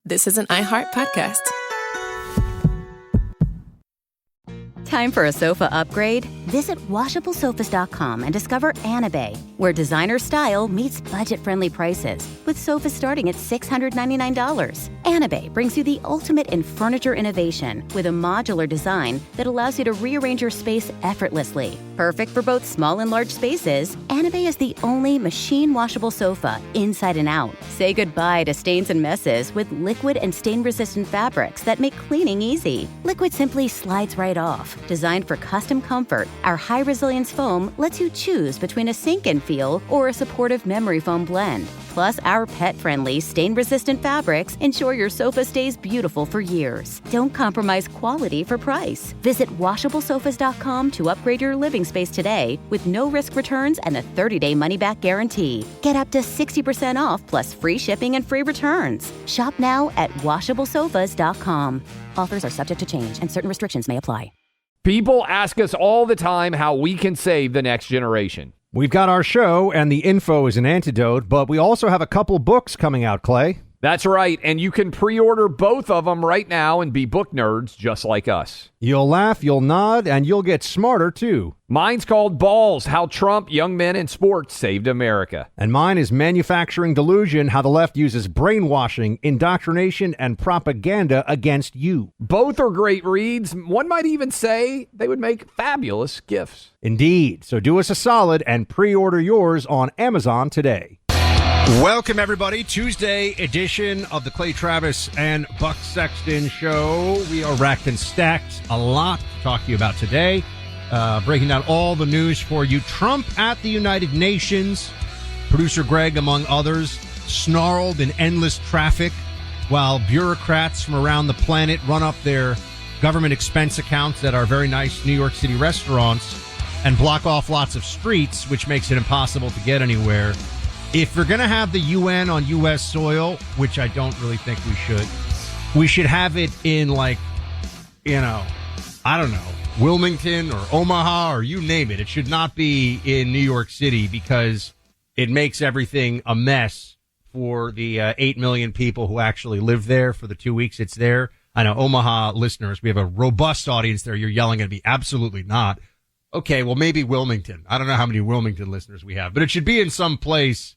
this is an iHeart podcast. Time for a sofa upgrade? Visit WashableSofas.com and discover Anabay, where designer style meets budget-friendly prices, with sofas starting at $699. Anabay brings you the ultimate in furniture innovation with a modular design that allows you to rearrange your space effortlessly. Perfect for both small and large spaces, Anabay is the only machine-washable sofa inside and out. Say goodbye to stains and messes with liquid and stain-resistant fabrics that make cleaning easy. Liquid simply slides right off. Designed for custom comfort, our high-resilience foam lets you choose between a sink-in feel or a supportive memory foam blend. Plus, our pet-friendly, stain-resistant fabrics ensure your sofa stays beautiful for years. Don't compromise quality for price. Visit WashableSofas.com to upgrade your living space today with no-risk returns and a 30-day money-back guarantee. Get up to 60% off plus free shipping and free returns. Shop now at WashableSofas.com. Offers are subject to change and certain restrictions may apply. People ask us all the time how we can save the next generation. We've got our show, and the info is an antidote, but we also have a couple books coming out, Clay. That's right, and you can pre-order both of them right now and be book nerds just like us. You'll laugh, you'll nod, and you'll get smarter, too. Mine's called Balls, How Trump, Young Men, and Sports Saved America. And mine is Manufacturing Delusion, How the Left Uses Brainwashing, Indoctrination, and Propaganda Against You. Both are great reads. One might even say they would make fabulous gifts. Indeed. So do us a solid and pre-order yours on Amazon today. Welcome, everybody. Tuesday edition of the Clay Travis and Buck Sexton Show. We are racked and stacked. A lot to talk to you about today. Breaking down all the news for you. Trump at the United Nations. Producer Greg, among others, snarled in endless traffic while bureaucrats from around the planet run up their government expense accounts at our very nice New York City restaurants and block off lots of streets, which makes it impossible to get anywhere. If we're going to have the UN on U.S. soil, which I don't really think we should have it in, like, I don't know, Wilmington or Omaha or you name it. It should not be in New York City because it makes everything a mess for the 8 million people who actually live there for the 2 weeks it's there. I know Omaha listeners, we have a robust audience there. You're yelling at me. Absolutely not. Okay, well, maybe Wilmington. I don't know how many Wilmington listeners we have, but it should be in some place.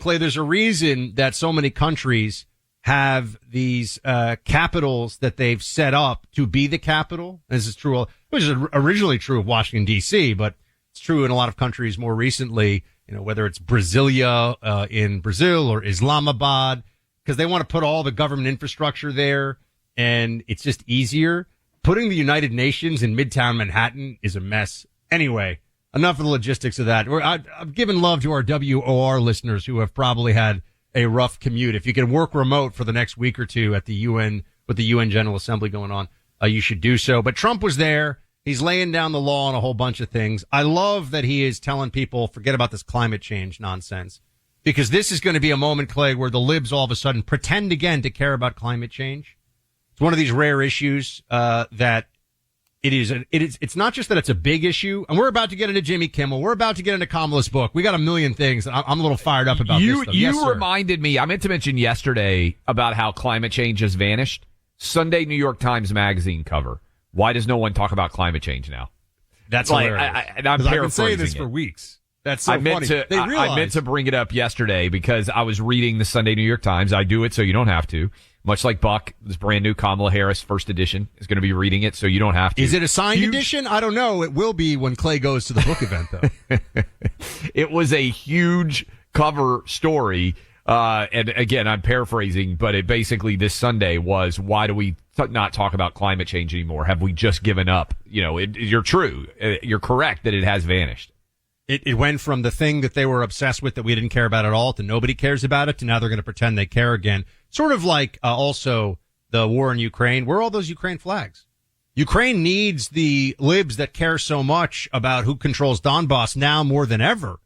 Clay, there's a reason that so many countries have these capitals that they've set up to be the capital. This is true, which is originally true of Washington, D.C., but it's true in a lot of countries more recently, whether it's Brasilia in Brazil or Islamabad, because they want to put all the government infrastructure there, and it's just easier. Putting the United Nations in Midtown Manhattan is a mess. Anyway, enough of the logistics of that. I've given love to our WOR listeners who have probably had a rough commute. If you can work remote for the next week or two at the UN, with the UN General Assembly going on, you should do so. But Trump was there. He's laying down the law on a whole bunch of things. I love that he is telling people, forget about this climate change nonsense, because this is going to be a moment, Clay, where the libs all of a sudden pretend again to care about climate change. It's one of these rare issues that it's not just that it's a big issue, and we're about to get into Jimmy Kimmel. We're about to get into Kamala's book. We got a million things. I'm a little fired up about this stuff. You reminded me, I meant to mention yesterday about how climate change has vanished. Sunday New York Times Magazine cover. Why does no one talk about climate change now? That's hilarious. I'm paraphrasing I've been saying this for weeks. That's so funny. I meant to bring it up yesterday because I was reading the Sunday New York Times. I do it so you don't have to. Much like Buck, this brand new Kamala Harris first edition is going to be reading it, so you don't have to. Is it a signed edition? I don't know. It will be when Clay goes to the book event, though. It was a huge cover story. And again, I'm paraphrasing, but it basically this Sunday was, why do we not talk about climate change anymore? Have we just given up? You're true. You're correct that it has vanished. It went from the thing that they were obsessed with that we didn't care about at all to nobody cares about it to now they're going to pretend they care again. Sort of like also the war in Ukraine. Where are all those Ukraine flags? Ukraine needs the libs that care so much about who controls Donbass now more than ever.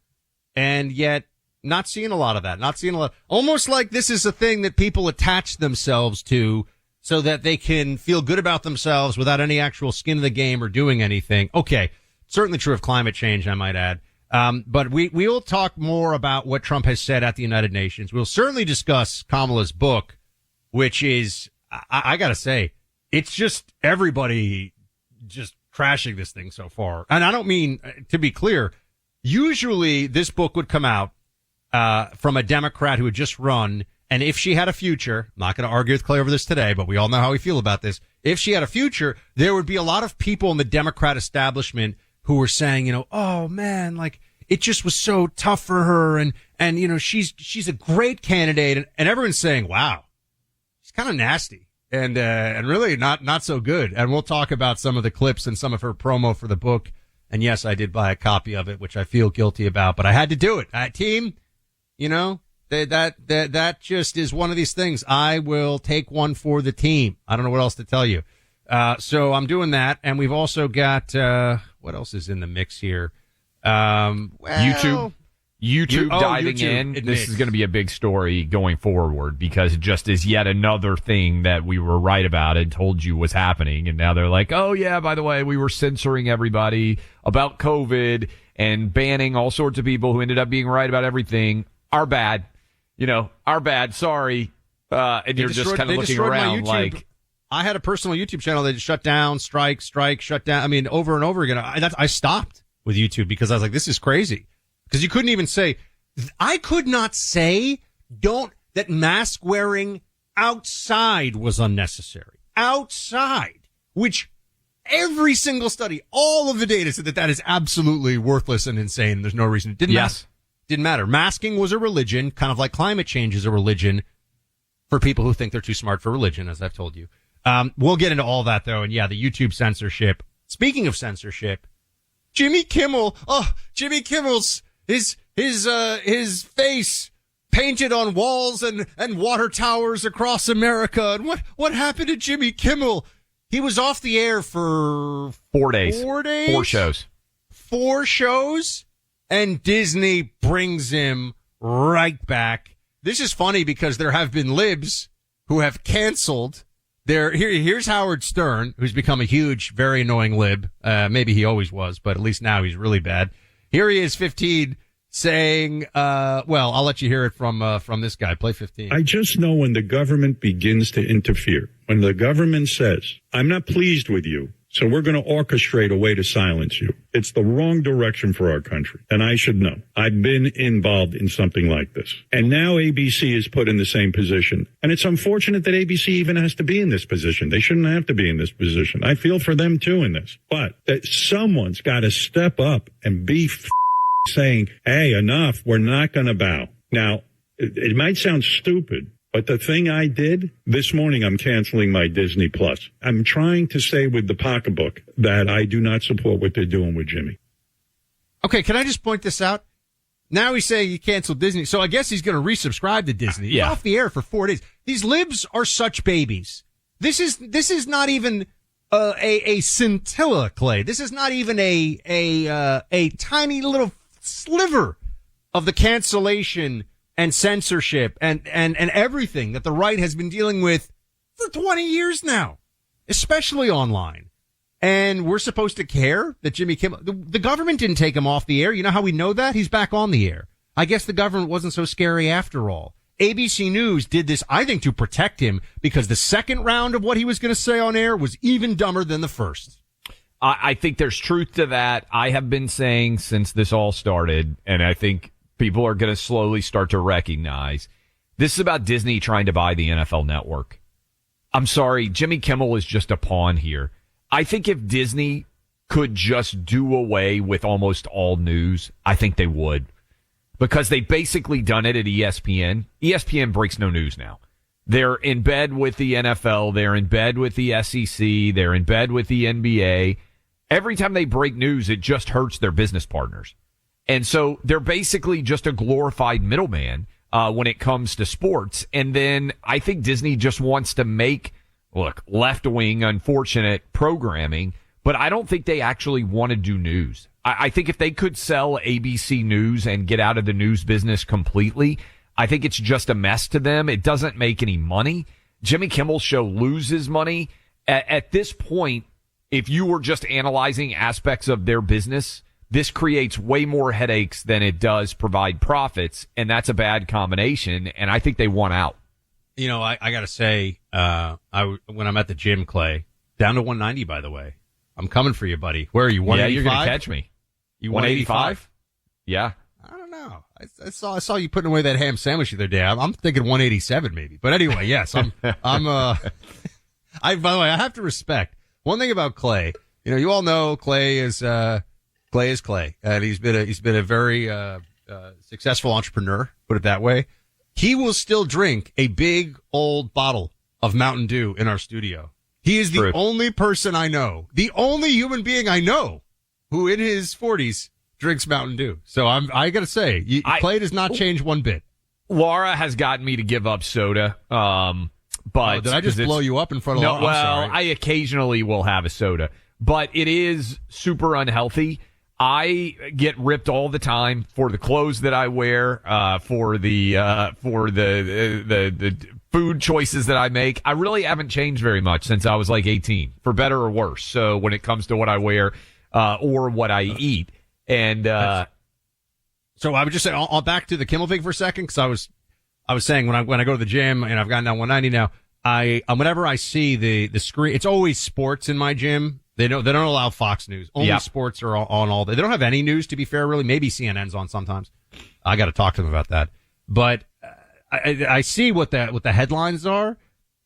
And yet not seeing a lot of that. Not seeing a lot. Almost like this is a thing that people attach themselves to so that they can feel good about themselves without any actual skin in the game or doing anything. Okay. Certainly true of climate change, I might add. But we'll talk more about what Trump has said at the United Nations. We'll certainly discuss Kamala's book. which is, I got to say, it's just everybody just crashing this thing so far. And I don't mean, to be clear, usually this book would come out from a Democrat who had just run, and if she had a future, I'm not going to argue with Clay over this today, but we all know how we feel about this. If she had a future, there would be a lot of people in the Democrat establishment who were saying, oh man, like it just was so tough for her, and she's a great candidate, and everyone's saying, wow, she's kind of nasty and really not so good. And we'll talk about some of the clips and some of her promo for the book. And yes, I did buy a copy of it, which I feel guilty about, but I had to do it. Team, that just is one of these things. I will take one for the team. I don't know what else to tell you. So I'm doing that. And we've also got, what else is in the mix here? YouTube diving in. This is going to be a big story going forward because it just is yet another thing that we were right about and told you was happening. And now they're like, oh yeah, by the way, we were censoring everybody about COVID and banning all sorts of people who ended up being right about everything. Our bad. Our bad. Sorry. And you're just kind of looking around like, I had a personal YouTube channel that shut down, strike, shut down. I mean, over and over again. I stopped with YouTube because I was like, this is crazy. Because you couldn't even say, I could not say that mask wearing outside was unnecessary. Outside, which every single study, all of the data said that is absolutely worthless and insane. There's no reason. It didn't matter. Didn't matter. Masking was a religion, kind of like climate change is a religion for people who think they're too smart for religion, as I've told you. We'll get into all that though. And yeah, the YouTube censorship. Speaking of censorship, Jimmy Kimmel's his face painted on walls and water towers across America. And what happened to Jimmy Kimmel? He was off the air for 4 days. 4 days? 4 shows. 4 shows? And Disney brings him right back. This is funny because there have been libs who have canceled here's Howard Stern, who's become a huge, very annoying lib. Maybe he always was, but at least now he's really bad. Here he is, 15, saying, I'll let you hear it from this guy. Play 15. I just know when the government begins to interfere, when the government says, I'm not pleased with you, so we're going to orchestrate a way to silence you. It's the wrong direction for our country. And I should know. I've been involved in something like this. And now ABC is put in the same position. And it's unfortunate that ABC even has to be in this position. They shouldn't have to be in this position. I feel for them too in this. But that someone's got to step up and be saying, hey, enough. We're not going to bow. Now, it might sound stupid, but the thing I did this morning, I'm canceling my Disney Plus. I'm trying to say with the pocketbook that I do not support what they're doing with Jimmy. Okay, can I just point this out? Now he's saying he canceled Disney, so I guess he's going to resubscribe to Disney. He's off the air for 4 days. These libs are such babies. This is not even a scintilla, Clay. This is not even a tiny little sliver of the cancellation and censorship and everything that the right has been dealing with for 20 years now, especially online. And we're supposed to care that Jimmy Kimmel, the government didn't take him off the air. You know how we know that? He's back on the air. I guess the government wasn't so scary after all. ABC News did this, I think, to protect him because the second round of what he was going to say on air was even dumber than the first. I think there's truth to that. I have been saying since this all started, and I think people are going to slowly start to recognize this is about Disney trying to buy the NFL Network. I'm sorry, Jimmy Kimmel is just a pawn here. I think if Disney could just do away with almost all news, I think they would. Because they've basically done it at ESPN. ESPN breaks no news now. They're in bed with the NFL. They're in bed with the SEC. They're in bed with the NBA. Every time they break news, it just hurts their business partners. And so they're basically just a glorified middleman when it comes to sports. And then I think Disney just wants to make, left-wing, unfortunate programming, but I don't think they actually want to do news. I think if they could sell ABC News and get out of the news business completely, I think it's just a mess to them. It doesn't make any money. Jimmy Kimmel's show loses money. At this point, if you were just analyzing aspects of their business, this creates way more headaches than it does provide profits, and that's a bad combination, and I think they want out. You know, I got to say, when I'm at the gym, Clay, down to 190, by the way. I'm coming for you, buddy. Where are you, 185? Yeah, you're going to catch me. You 185? Yeah. I don't know. I saw you putting away that ham sandwich the other day. I'm thinking 187 maybe. But anyway, yes, by the way, I have to respect one thing about Clay. You know, you all know Clay is Clay. And he's been a very, successful entrepreneur, put it that way. He will still drink a big old bottle of Mountain Dew in our studio. He is the only person I know, the only human being I know who in his 40s drinks Mountain Dew. So I got to say, Clay does not change one bit. Laura has gotten me to give up soda. But did I just blow you up in front of Laura? No, well, I occasionally will have a soda, but it is super unhealthy. I get ripped all the time for the clothes that I wear, for the food choices that I make. I really haven't changed very much since I was like 18, for better or worse. So when it comes to what I wear, or what I eat, and so I would just say, back to the Kimmel thing for a second, because I was saying when I go to the gym and I've gotten down 190 now, whenever I see the screen, it's always sports in my gym. They don't allow Fox News. Only sports are on all day. They don't have any news, to be fair, really. Maybe CNN's on sometimes. I got to talk to them about that. But I see what the headlines are,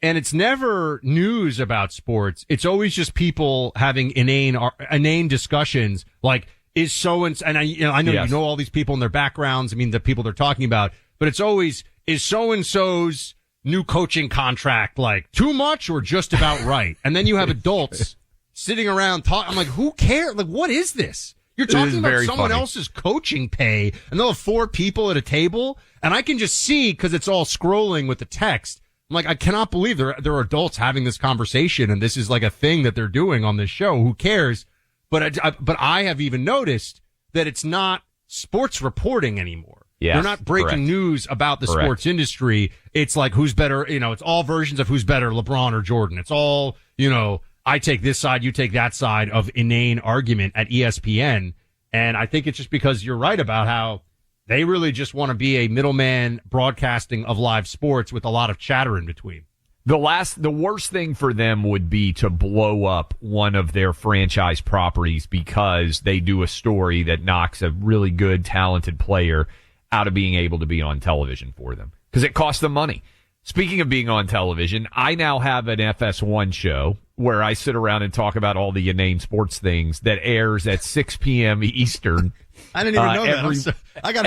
and it's never news about sports. It's always just people having inane discussions, like, is so-and-so, and I know you know all these people and their backgrounds. I mean, the people they're talking about, but it's always, is so-and-so's new coaching contract like too much or just about right? And then you have adults sitting around talking. I'm like, who cares? Like, what is this? You're talking about someone else's coaching pay, and they'll have 4 people at a table, and I can just see, because it's all scrolling with the text. I'm like, I cannot believe there are adults having this conversation, and this is like a thing that they're doing on this show. Who cares? But I have even noticed that it's not sports reporting anymore. Yes, they're not breaking news about the sports industry. It's like, who's better? You know, it's all versions of who's better, LeBron or Jordan. It's all, you know, I take this side, you take that side of inane argument at ESPN. And I think it's just because you're right about how they really just want to be a middleman broadcasting of live sports with a lot of chatter in between. The worst thing for them would be to blow up one of their franchise properties because they do a story that knocks a really good, talented player out of being able to be on television for them, because it costs them money. Speaking of being on television, I now have an FS1 show where I sit around and talk about all the inane sports things that airs at 6 p.m. Eastern. I didn't even know that. I got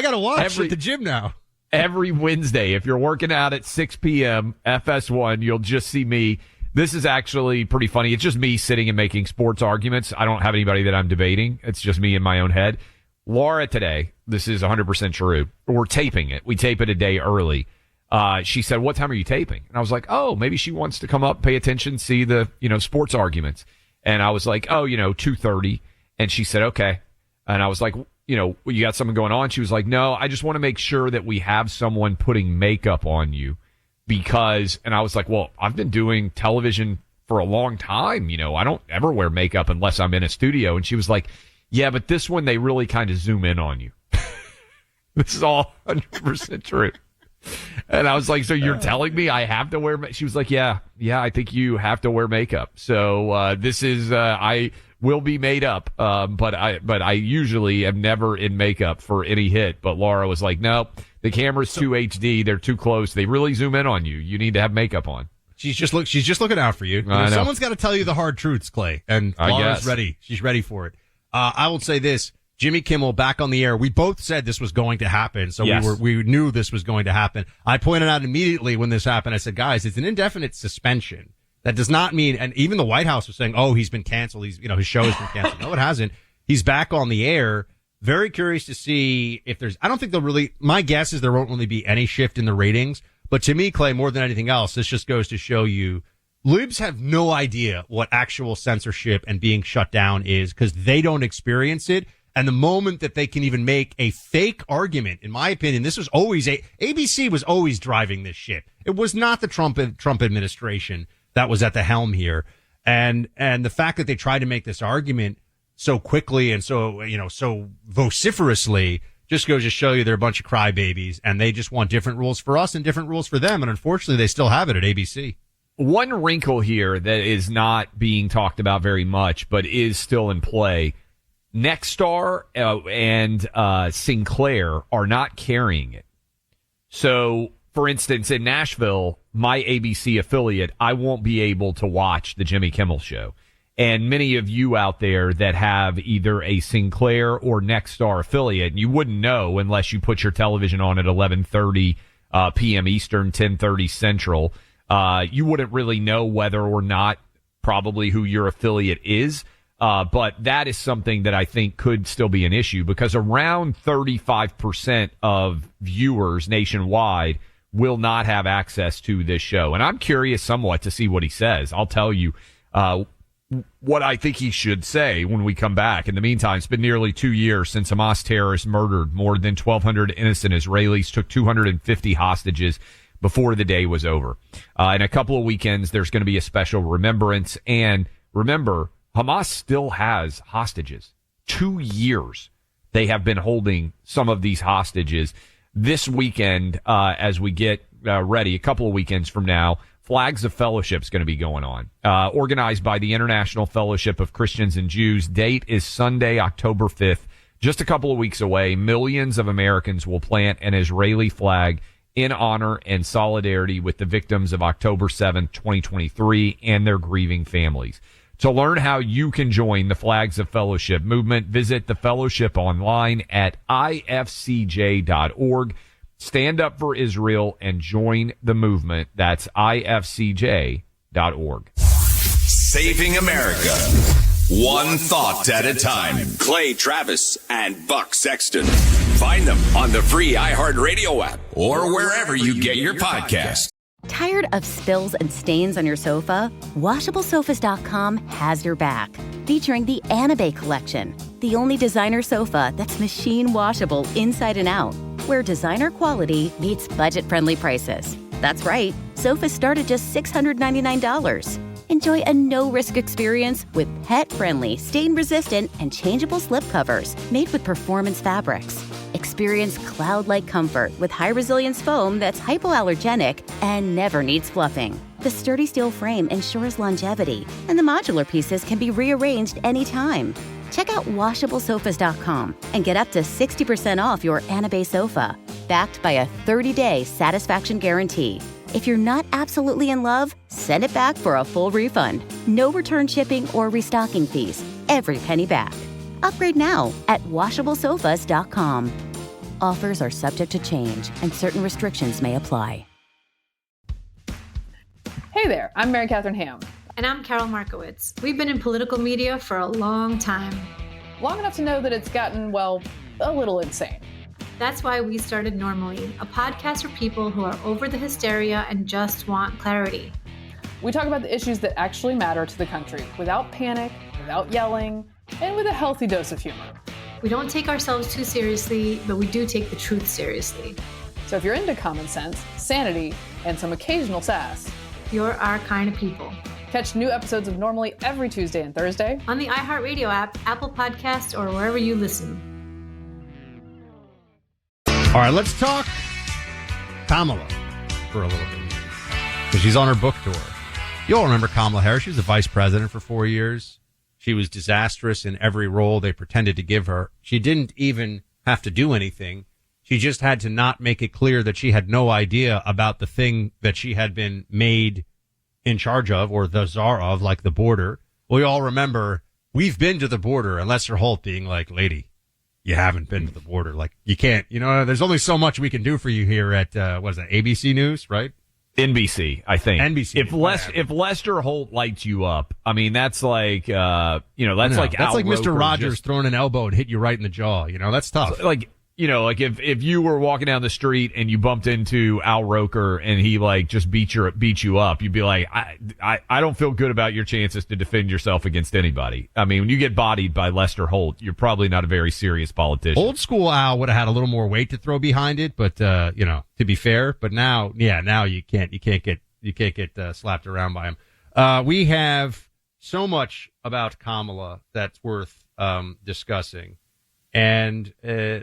to watch at the gym now. Every Wednesday, if you're working out at 6 p.m. FS1, you'll just see me. This is actually pretty funny. It's just me sitting and making sports arguments. I don't have anybody that I'm debating. It's just me in my own head. Laura today, this is 100% true. We're taping it. We tape it a day early. She said, what time are you taping? And I was like, oh, maybe she wants to come up, pay attention, see the, sports arguments. And I was like, 2:30. And she said, okay. And I was like, you got something going on? She was like, no, I just want to make sure that we have someone putting makeup on you because, and I was like, well, I've been doing television for a long time. I don't ever wear makeup unless I'm in a studio. And she was like, yeah, but this one, they really kind of zoom in on you. This is all 100% true. And I was like, so you're telling me I have to wear She was like, yeah, I think you have to wear makeup. So, this is, I will be made up. But I usually am never in makeup for any hit. But Laura was like, no, the camera's too HD. They're too close. They really zoom in on you. You need to have makeup on. She's just looking out for you. Someone's got to tell you the hard truths, Clay. And Laura's ready. She's ready for it. I will say this. Jimmy Kimmel back on the air. We both said this was going to happen, so yes. we knew this was going to happen. I pointed out immediately when this happened, I said, guys, it's an indefinite suspension. That does not mean, and even the White House was saying, oh, he's been canceled. His show has been canceled. No, it hasn't. He's back on the air. Very curious to see if I don't think my guess is there won't really be any shift in the ratings. But to me, Clay, more than anything else, this just goes to show you libs have no idea what actual censorship and being shut down is because they don't experience it. And the moment that they can even make a fake argument, in my opinion, this was always ABC was always driving this shit. It was not the Trump administration that was at the helm here. And the fact that they tried to make this argument so quickly and so vociferously just goes to show you they're a bunch of crybabies, and they just want different rules for us and different rules for them. And unfortunately, they still have it at ABC. One wrinkle here that is not being talked about very much, but is still in play. Nexstar and Sinclair are not carrying it. So, for instance, in Nashville, my ABC affiliate, I won't be able to watch the Jimmy Kimmel Show. And many of you out there that have either a Sinclair or Nexstar affiliate, you wouldn't know unless you put your television on at 11:30 p.m. Eastern, 10:30 Central. You wouldn't really know whether or not probably who your affiliate is. But that is something that I think could still be an issue because around 35% of viewers nationwide will not have access to this show. And I'm curious somewhat to see what he says. I'll tell you what I think he should say when we come back. In the meantime, it's been nearly 2 years since Hamas terrorists murdered more than 1,200 innocent Israelis, took 250 hostages before the day was over. In a couple of weekends, there's going to be a special remembrance. And remember, Hamas still has hostages. 2 years they have been holding some of these hostages. This weekend, as we get ready, a couple of weekends from now, Flags of Fellowship is going to be going on. Organized by the International Fellowship of Christians and Jews. Date is Sunday, October 5th. Just a couple of weeks away. Millions of Americans will plant an Israeli flag in honor and solidarity with the victims of October 7th, 2023, and their grieving families. To learn how you can join the Flags of Fellowship movement, visit the fellowship online at ifcj.org. Stand up for Israel and join the movement. That's ifcj.org. Saving America, one thought at a time. Clay Travis and Buck Sexton. Find them on the free iHeartRadio app or wherever you get your podcast. Tired of spills and stains on your sofa? WashableSofas.com has your back. Featuring the Anabay collection, the only designer sofa that's machine washable inside and out, where designer quality meets budget-friendly prices. That's right, sofas start at just $699. Enjoy a no-risk experience with pet-friendly, stain-resistant, and changeable slipcovers made with performance fabrics. Experience cloud-like comfort with high-resilience foam that's hypoallergenic and never needs fluffing. The sturdy steel frame ensures longevity, and the modular pieces can be rearranged anytime. Check out WashableSofas.com and get up to 60% off your Anabay sofa, backed by a 30-day satisfaction guarantee. If you're not absolutely in love, send it back for a full refund. No return shipping or restocking fees. Every penny back. Upgrade now at WashableSofas.com. Offers are subject to change, and certain restrictions may apply. Hey there, I'm Mary Catherine Ham. And I'm Carol Markowitz. We've been in political media for a long time. Long enough to know that it's gotten, well, a little insane. That's why we started Normally, a podcast for people who are over the hysteria and just want clarity. We talk about the issues that actually matter to the country, without panic, without yelling, and with a healthy dose of humor. We don't take ourselves too seriously, but we do take the truth seriously. So if you're into common sense, sanity, and some occasional sass, you're our kind of people. Catch new episodes of Normally every Tuesday and Thursday on the iHeartRadio app, Apple Podcasts, or wherever you listen. All right, let's talk Kamala for a little bit because she's on her book tour. You all remember Kamala Harris. She was the vice president for 4 years. She was disastrous in every role they pretended to give her. She didn't even have to do anything. She just had to not make it clear that she had no idea about the thing that she had been made in charge of or the czar of, like the border. We all remember we've been to the border, and Lester Holt being like, lady, you haven't been to the border. Like, you can't, there's only so much we can do for you here at, what is that, ABC News, right? NBC, I think. NBC. If Lester Holt lights you up, I mean, that's like, that's like Mr. Rogers throwing an elbow and hit you right in the jaw. That's tough. Like if you were walking down the street and you bumped into Al Roker and he just beat you up, you'd be like, I don't feel good about your chances to defend yourself against anybody. I mean, when you get bodied by Lester Holt, you're probably not a very serious politician. Old school Al would have had a little more weight to throw behind it, but to be fair, but now you can't get slapped around by him. We have so much about Kamala that's worth discussing. And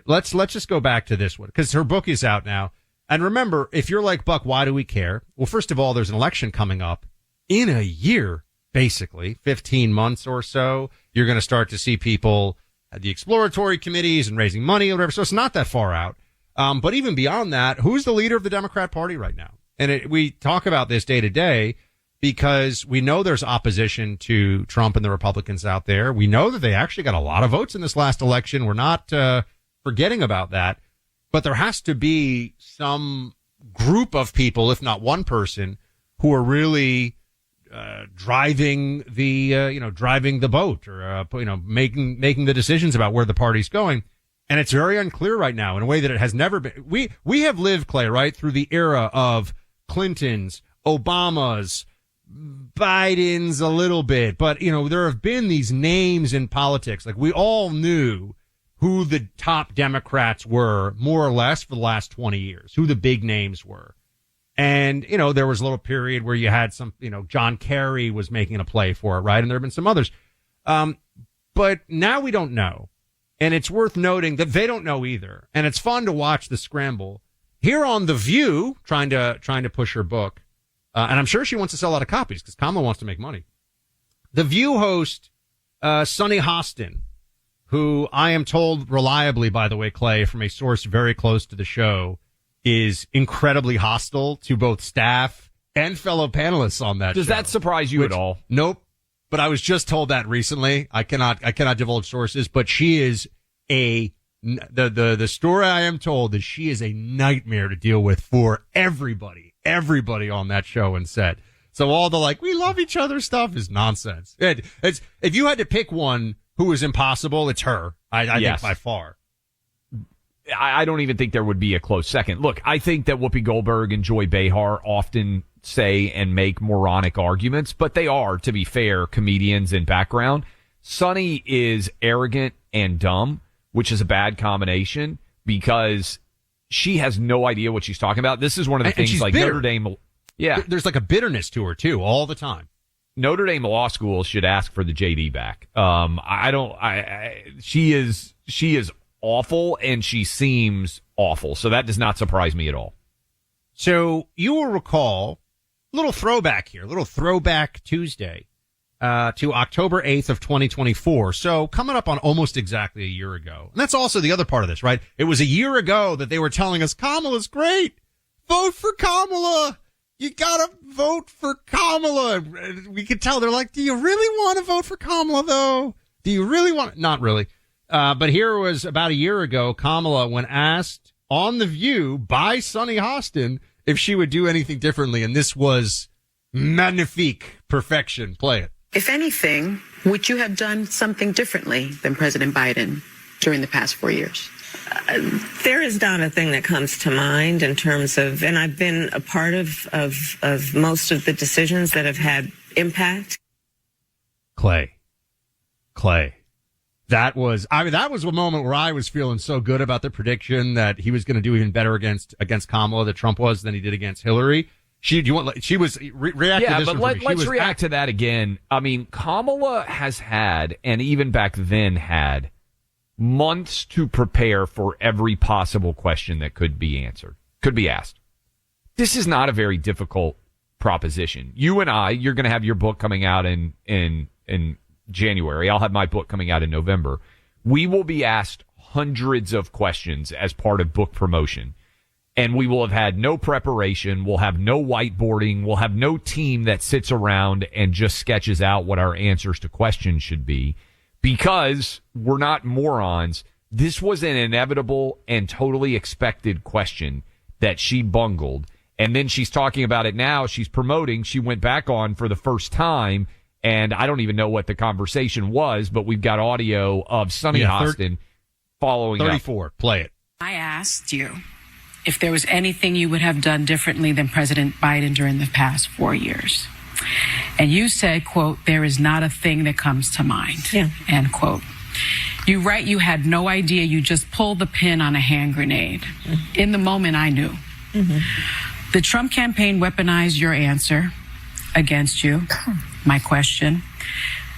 let's just go back to this one, because her book is out now. And remember, if you're like, Buck, why do we care? Well, first of all, there's an election coming up in a year, basically, 15 months or so. You're going to start to see people at the exploratory committees and raising money or whatever. So it's not that far out. But even beyond that, who's the leader of the Democrat Party right now? And we talk about this day to day because we know there's opposition to Trump and the Republicans out there. We know that they actually got a lot of votes in this last election. We're not forgetting about that. But there has to be some group of people, if not one person, who are really driving the boat, or making the decisions about where the party's going. And it's very unclear right now in a way that it has never been. We have lived, Clay, right, through the era of Clintons, Obamas, Biden's a little bit, but there have been these names in politics. Like, we all knew who the top Democrats were, more or less, for the last 20 years, who the big names were. And, there was a little period where you had some, John Kerry was making a play for it, right? And there have been some others. But now we don't know. And it's worth noting that they don't know either. And it's fun to watch the scramble. Here on The View, trying to push her book, and I'm sure she wants to sell a lot of copies because Kamala wants to make money. The View host, Sunny Hostin, who I am told reliably, by the way, Clay, from a source very close to the show, is incredibly hostile to both staff and fellow panelists on that show. Does that surprise you at all? Nope. But I was just told that recently. I cannot divulge sources, but she is the story I am told is she is a nightmare to deal with for everybody on that show and set. So all the we love each other stuff is nonsense. It's if you had to pick one who is impossible, it's her. I think by far. I don't even think there would be a close second. Look, I think that Whoopi Goldberg and Joy Behar often say and make moronic arguments, but they are, to be fair, comedians in background. Sunny is arrogant and dumb, which is a bad combination because she has no idea what she's talking about. This is one of the things like bitter. Notre Dame. Yeah. There's like a bitterness to her too, all the time. Notre Dame Law School should ask for the JD back. She is awful and she seems awful. So that does not surprise me at all. So you will recall a little throwback Tuesday, to October 8th of 2024. So coming up on almost exactly a year ago. And that's also the other part of this, right? It was a year ago that they were telling us Kamala's great. Vote for Kamala. You gotta vote for Kamala. We could tell they're like, do you really want to vote for Kamala though? Do you really want? Not really. But here was about a year ago, Kamala, when asked on The View by Sunny Hostin if she would do anything differently. And this was magnifique perfection. Play it. If anything, would you have done something differently than President Biden during the past 4 years? There is not a thing that comes to mind in terms of, and I've been a part of most of the decisions that have had impact. Clay. That was a moment where I was feeling so good about the prediction that he was going to do even better against Kamala, that Trump was, than he did against Hillary. She was react to this. Yeah, but let's react to that again. I mean, Kamala has had, and even back then had, months to prepare for every possible question that could be asked. This is not a very difficult proposition. You and you're going to have your book coming out in January. I'll have my book coming out in November. We will be asked hundreds of questions as part of book promotion. And we will have had no preparation. We'll have no whiteboarding. We'll have no team that sits around and just sketches out what our answers to questions should be. Because we're not morons. This was an inevitable and totally expected question that she bungled. And then she's talking about it now. She's promoting. She went back on for the first time. And I don't even know what the conversation was, but we've got audio of Sunny Hostin following 34. Up. Play it. I asked you if there was anything you would have done differently than President Biden during the past 4 years. And you said, quote, there is not a thing that comes to mind, end quote. You write you had no idea. You just pulled the pin on a hand grenade. Mm-hmm. In the moment, I knew. Mm-hmm. The Trump campaign weaponized your answer against you, my question.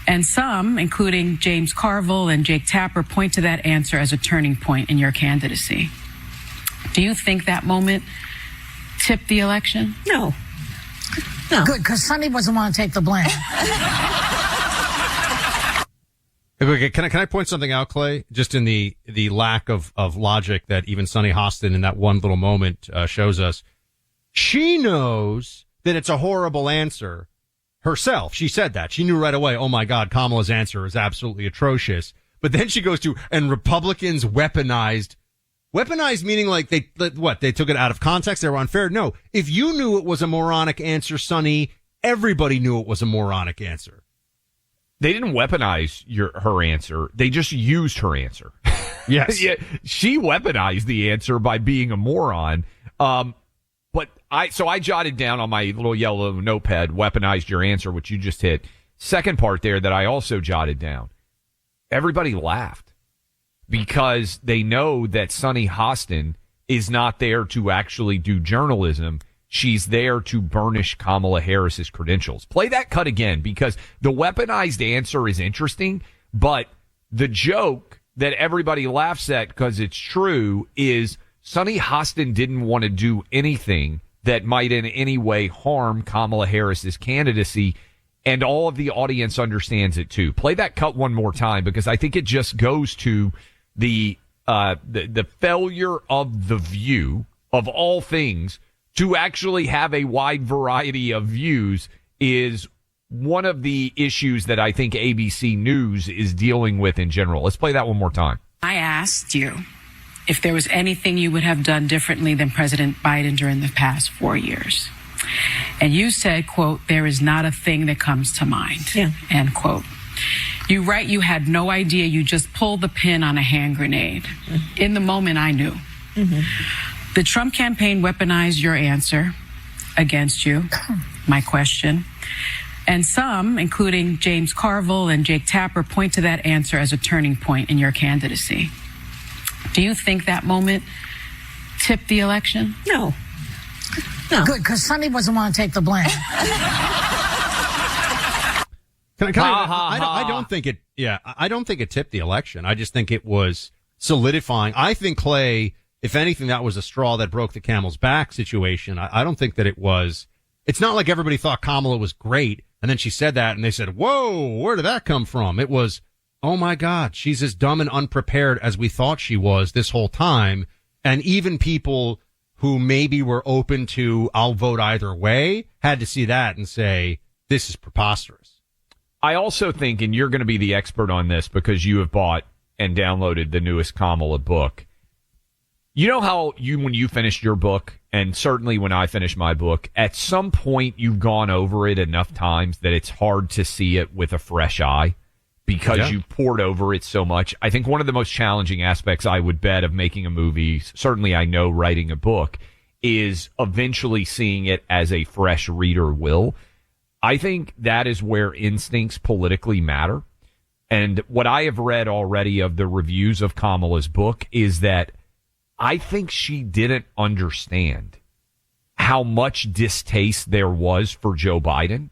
And some, including James Carville and Jake Tapper, point to that answer as a turning point in your candidacy. Do you think that moment tipped the election? No. Good, because Sonny doesn't want to take the blame. Okay, can I point something out, Clay? Just in the lack of logic that even Sonny Hostin in that one little moment shows us. She knows that it's a horrible answer herself. She said that. She knew right away, oh my God, Kamala's answer is absolutely atrocious. But then she goes to, and Republicans weaponized meaning like they took it out of context, they were unfair? No. If you knew it was a moronic answer, Sonny, everybody knew it was a moronic answer. They didn't weaponize her answer. They just used her answer. Yes. Yeah, she weaponized the answer by being a moron. But I jotted down on my little yellow notepad, weaponized your answer, which you just hit. Second part there that I also jotted down. Everybody laughed because they know that Sonny Hostin is not there to actually do journalism. She's there to burnish Kamala Harris's credentials. Play that cut again, because the weaponized answer is interesting, but the joke that everybody laughs at because it's true is Sonny Hostin didn't want to do anything that might in any way harm Kamala Harris's candidacy, and all of the audience understands it too. Play that cut one more time, because I think it just goes to the failure of the View, of all things, to actually have a wide variety of views is one of the issues that I think ABC News is dealing with in general. Let's play that one more time. I asked you if there was anything you would have done differently than President Biden during the past 4 years. And you said, quote, there is not a thing that comes to mind, end quote. You write you had no idea. You just pulled the pin on a hand grenade. In the moment, I knew. The Trump campaign weaponized your answer against you, my question. And some, including James Carville and Jake Tapper, point to that answer as a turning point in your candidacy. Do you think that moment tipped the election? No. Good, because Sonny doesn't want to take the blame. I don't think it. Yeah, I don't think it tipped the election. I just think it was solidifying. I think, Clay, if anything, that was a straw that broke the camel's back situation. I don't think that it was. It's not like everybody thought Kamala was great, and then she said that, and they said, "Whoa, where did that come from?" It was, "Oh my God, she's as dumb and unprepared as we thought she was this whole time." And even people who maybe were open to "I'll vote either way" had to see that and say, "This is preposterous." I also think, and you're going to be the expert on this because you have bought and downloaded the newest Kamala book. You know how when you finished your book, and certainly when I finished my book, at some point you've gone over it enough times that it's hard to see it with a fresh eye because you've poured over it so much. I think one of the most challenging aspects, I would bet, of making a movie, certainly I know writing a book, is eventually seeing it as a fresh reader will. I think that is where instincts politically matter. And what I have read already of the reviews of Kamala's book is that I think she didn't understand how much distaste there was for Joe Biden.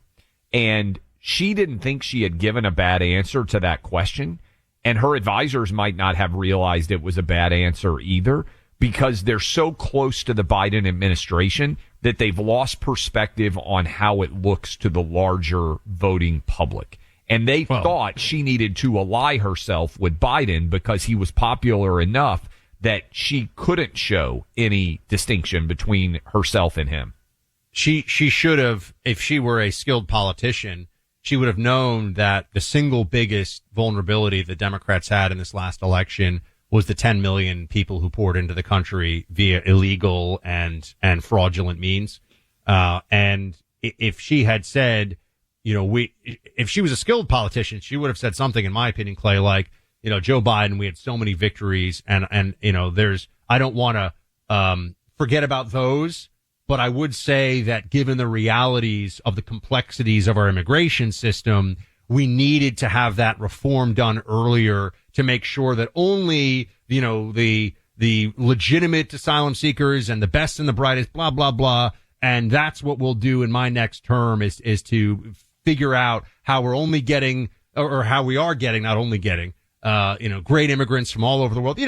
And she didn't think she had given a bad answer to that question. And her advisors might not have realized it was a bad answer either, because they're so close to the Biden administration that they've lost perspective on how it looks to the larger voting public. And they thought she needed to ally herself with Biden because he was popular enough that she couldn't show any distinction between herself and him. She should have, if she were a skilled politician, she would have known that the single biggest vulnerability the Democrats had in this last election was the 10 million people who poured into the country via illegal and fraudulent means. And if she had said, if she was a skilled politician, she would have said something, in my opinion, Clay, like, Joe Biden, we had so many victories and I don't want to, forget about those, but I would say that given the realities of the complexities of our immigration system, we needed to have that reform done earlier to make sure that only, the legitimate asylum seekers and the best and the brightest, blah, blah, blah. And that's what we'll do in my next term is to figure out how we're only getting or how we are getting, not only getting, great immigrants from all over the world.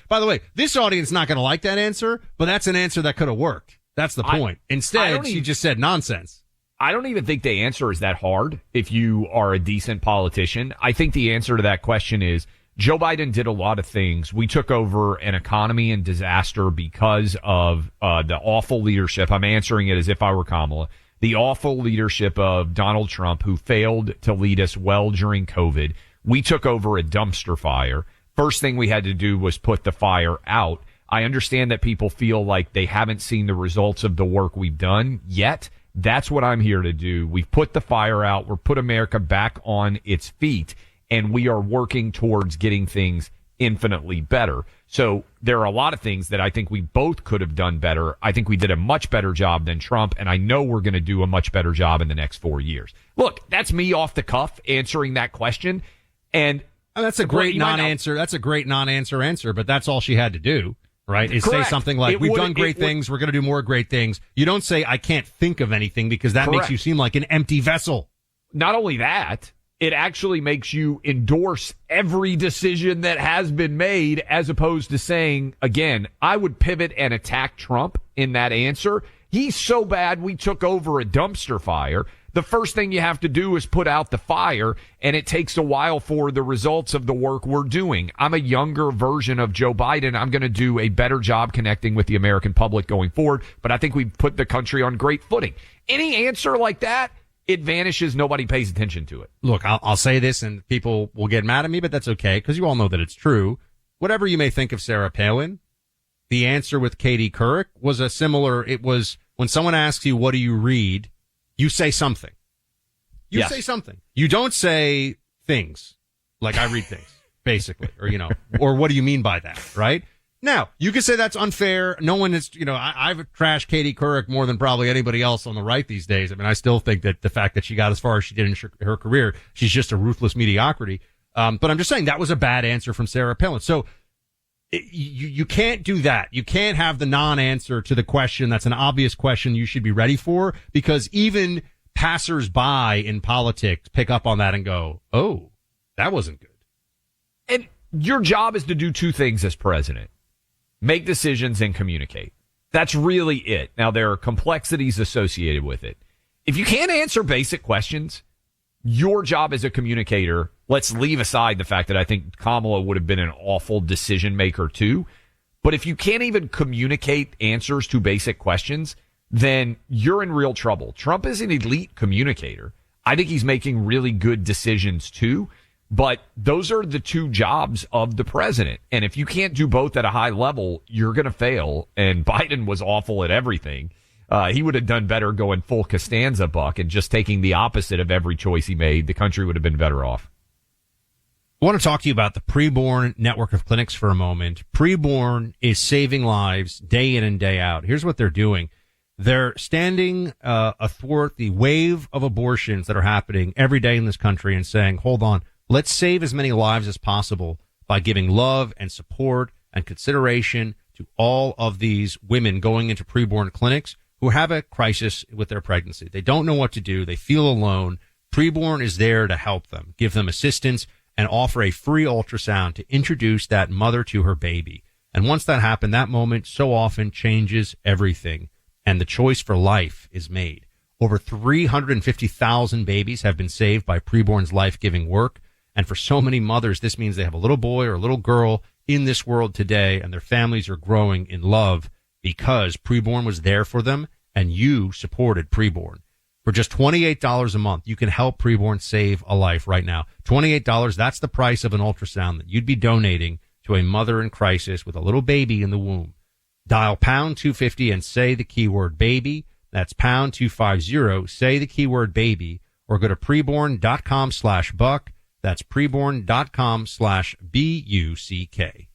By the way, this audience is not going to like that answer, but that's an answer that could have worked. That's the point. Instead, she just said nonsense. I don't even think the answer is that hard if you are a decent politician. I think the answer to that question is Joe Biden did a lot of things. We took over an economy in disaster because of the awful leadership. I'm answering it as if I were Kamala. The awful leadership of Donald Trump, who failed to lead us well during COVID. We took over a dumpster fire. First thing we had to do was put the fire out. I understand that people feel like they haven't seen the results of the work we've done yet. That's what I'm here to do. We've put the fire out. We're put America back on its feet, and we are working towards getting things infinitely better. So there are a lot of things that I think we both could have done better. I think we did a much better job than Trump, and I know we're going to do a much better job in the next 4 years. Look, that's me off the cuff answering that question. And that's a great non-answer. That's a great non-answer answer, but that's all she had to do. Right? Is Correct. Say something like, we've done great things. We're going to do more great things. You don't say, I can't think of anything, because that Correct. makes you seem like an empty vessel. Not only that, it actually makes you endorse every decision that has been made, as opposed to saying, again, I would pivot and attack Trump in that answer. He's so bad we took over a dumpster fire. The first thing you have to do is put out the fire, and it takes a while for the results of the work we're doing. I'm a younger version of Joe Biden. I'm going to do a better job connecting with the American public going forward, but I think we've put the country on great footing. Any answer like that, it vanishes. Nobody pays attention to it. Look, I'll say this, and people will get mad at me, but that's okay, because you all know that it's true. Whatever you may think of Sarah Palin, the answer with Katie Couric was it was when someone asks you, what do you read? You say something. You say something. You don't say things like I read things, basically, or, or what do you mean by that, right? Now, you could say that's unfair. No one is, I've trashed Katie Couric more than probably anybody else on the right these days. I mean, I still think that the fact that she got as far as she did in her career, she's just a ruthless mediocrity. But I'm just saying that was a bad answer from Sarah Palin. So you can't do that. You can't have the non-answer to the question that's an obvious question you should be ready for, because even passers-by in politics pick up on that and go, oh, that wasn't good. And your job is to do two things as president: make decisions and communicate. That's really it. Now, there are complexities associated with it. If you can't answer basic questions, your job as a communicator, let's leave aside the fact that I think Kamala would have been an awful decision maker too. But if you can't even communicate answers to basic questions, then you're in real trouble. Trump is an elite communicator. I think he's making really good decisions too. But those are the two jobs of the president. And if you can't do both at a high level, you're going to fail. And Biden was awful at everything. He would have done better going full Costanza Buck and just taking the opposite of every choice he made. The country would have been better off. I want to talk to you about the Preborn network of clinics for a moment. Preborn is saving lives day in and day out. Here's what they're doing. They're standing athwart the wave of abortions that are happening every day in this country and saying, hold on, let's save as many lives as possible by giving love and support and consideration to all of these women going into preborn clinics who have a crisis with their pregnancy. They don't know what to do. They feel alone. Preborn is there to help them, give them assistance, and offer a free ultrasound to introduce that mother to her baby. And once that happens, that moment so often changes everything, and the choice for life is made. Over 350,000 babies have been saved by Preborn's life-giving work. And for so many mothers, this means they have a little boy or a little girl in this world today, and their families are growing in love because Preborn was there for them, and you supported Preborn. For just $28 a month, you can help Preborn save a life right now. $28, that's the price of an ultrasound that you'd be donating to a mother in crisis with a little baby in the womb. Dial pound 250 and say the keyword baby. That's pound 250, say the keyword baby, or go to preborn.com/buck. That's preborn.com/BUCK.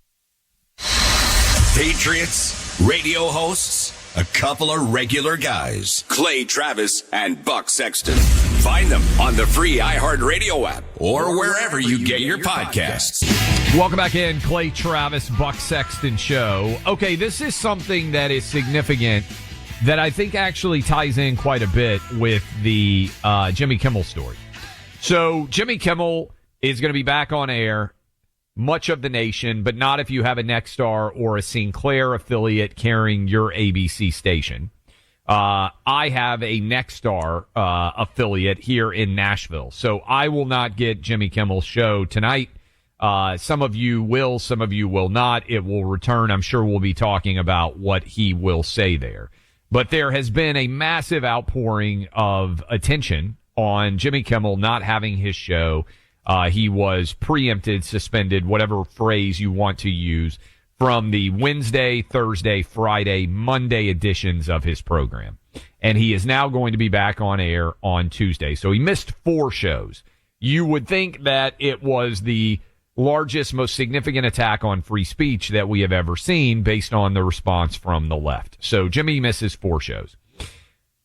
Patriots, radio hosts, a couple of regular guys. Clay Travis and Buck Sexton. Find them on the free iHeartRadio app or wherever you get your podcasts. Welcome back in, Clay Travis, Buck Sexton Show. Okay, this is something that is significant that I think actually ties in quite a bit with the Jimmy Kimmel story. So Jimmy Kimmel is going to be back on air, much of the nation, but not if you have a Nexstar or a Sinclair affiliate carrying your ABC station. I have a Nexstar affiliate here in Nashville, so I will not get Jimmy Kimmel's show tonight. Some of you will, some of you will not. It will return. I'm sure we'll be talking about what he will say there. But there has been a massive outpouring of attention on Jimmy Kimmel not having his show. He was preempted, suspended, whatever phrase you want to use, from the Wednesday, Thursday, Friday, Monday editions of his program. And he is now going to be back on air on Tuesday. So he missed 4 shows. You would think that it was the largest, most significant attack on free speech that we have ever seen based on the response from the left. So Jimmy misses 4 shows.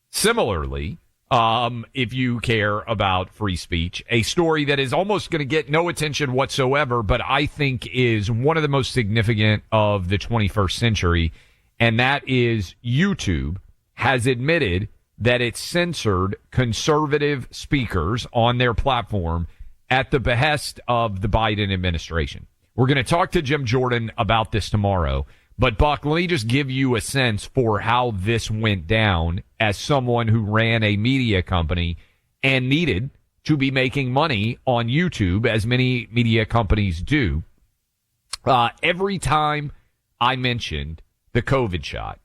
Similarly, if you care about free speech, a story that is almost going to get no attention whatsoever, but I think is one of the most significant of the 21st century, and that is YouTube has admitted that it censored conservative speakers on their platform at the behest of the Biden administration. We're going to talk to Jim Jordan about this tomorrow. But, Buck, let me just give you a sense for how this went down as someone who ran a media company and needed to be making money on YouTube, as many media companies do. Every time I mentioned the COVID shot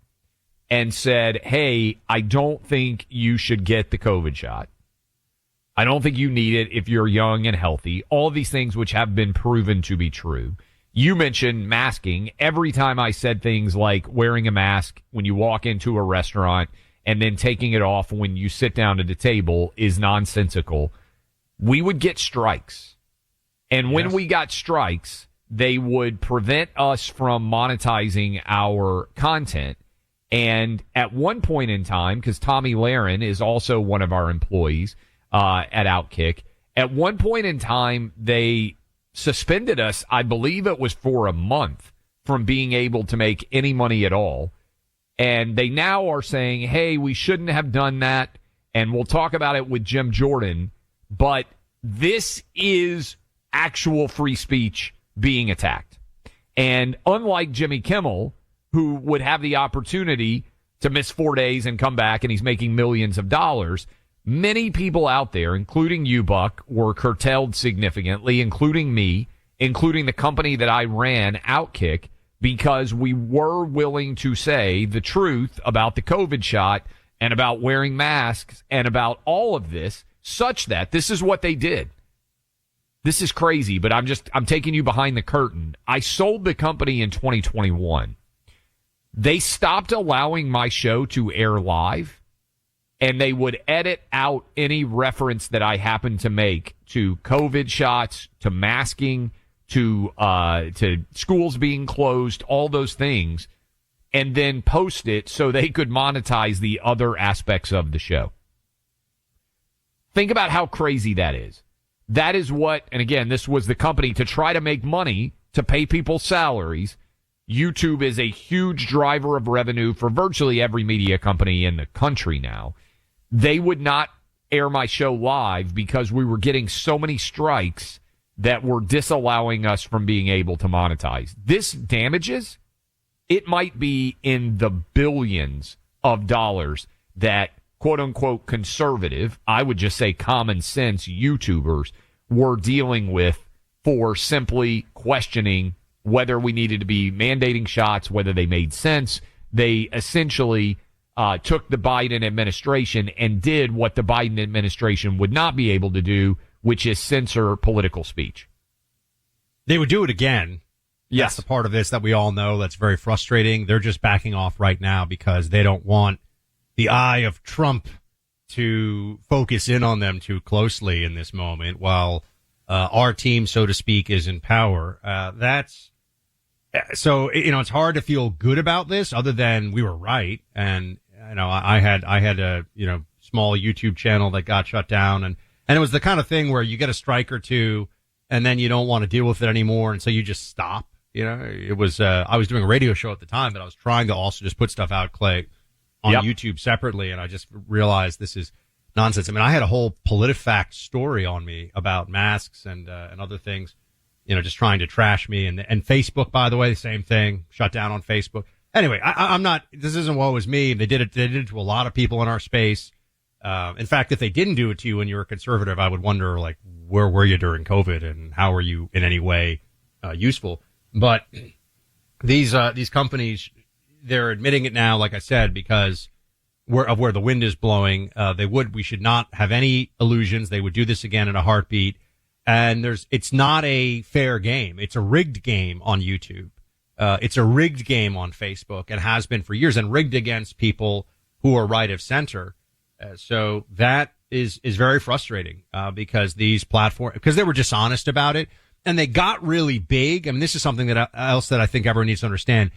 and said, hey, I don't think you should get the COVID shot. I don't think you need it if you're young and healthy. All these things which have been proven to be true. You mentioned masking. Every time I said things like wearing a mask when you walk into a restaurant and then taking it off when you sit down at a table is nonsensical, we would get strikes. And when we got strikes, they would prevent us from monetizing our content. And at one point in time, because Tommy Lahren is also one of our employees at Outkick, at one point in time, they suspended us, I believe it was for a month, from being able to make any money at all. And they now are saying, hey, we shouldn't have done that, and we'll talk about it with Jim Jordan, but this is actual free speech being attacked. And unlike Jimmy Kimmel, who would have the opportunity to miss 4 days and come back and he's making millions of dollars, many people out there, including you, Buck, were curtailed significantly, including me, including the company that I ran, Outkick, because we were willing to say the truth about the COVID shot and about wearing masks and about all of this, such that this is what they did. This is crazy, but I'm taking you behind the curtain. I sold the company in 2021. They stopped allowing my show to air live. And they would edit out any reference that I happened to make to COVID shots, to masking, to schools being closed, all those things, and then post it so they could monetize the other aspects of the show. Think about how crazy that is. That is what, and again, this was the company to try to make money to pay people's salaries. YouTube is a huge driver of revenue for virtually every media company in the country now. They would not air my show live because we were getting so many strikes that were disallowing us from being able to monetize. This damages, it might be in the billions of dollars that quote-unquote conservative, I would just say common sense YouTubers were dealing with for simply questioning whether we needed to be mandating shots, whether they made sense. They essentially took the Biden administration and did what the Biden administration would not be able to do, which is censor political speech. They would do it again. Yes. That's the part of this that we all know that's very frustrating. They're just backing off right now because they don't want the eye of Trump to focus in on them too closely in this moment while our team, so to speak, is in power. So, it's hard to feel good about this other than we were right. And, I had a, small YouTube channel that got shut down and it was the kind of thing where you get a strike or two and then you don't want to deal with it anymore. And so you just stop, it was, I was doing a radio show at the time, but I was trying to also just put stuff out, Clay, on YouTube separately. And I just realized this nonsense. I mean, I had a whole PolitiFact story on me about masks and other things, just trying to trash me. And Facebook, by the way, the same thing, shut down on Facebook. Anyway, I'm not, this isn't what was me. They did it to a lot of people in our space. In fact, if they didn't do it to you when you were conservative, I would wonder, like, where were you during COVID and how were you in any way useful? But these companies, they're admitting it now, like I said, because of where the wind is blowing. We should not have any illusions. They would do this again in a heartbeat. And it's not a fair game. It's a rigged game on YouTube. It's a rigged game on Facebook and has been for years, and rigged against people who are right of center. So that is very frustrating, because these platforms, because they were dishonest about it and they got really big. I mean, this is something that I think everyone needs to understand.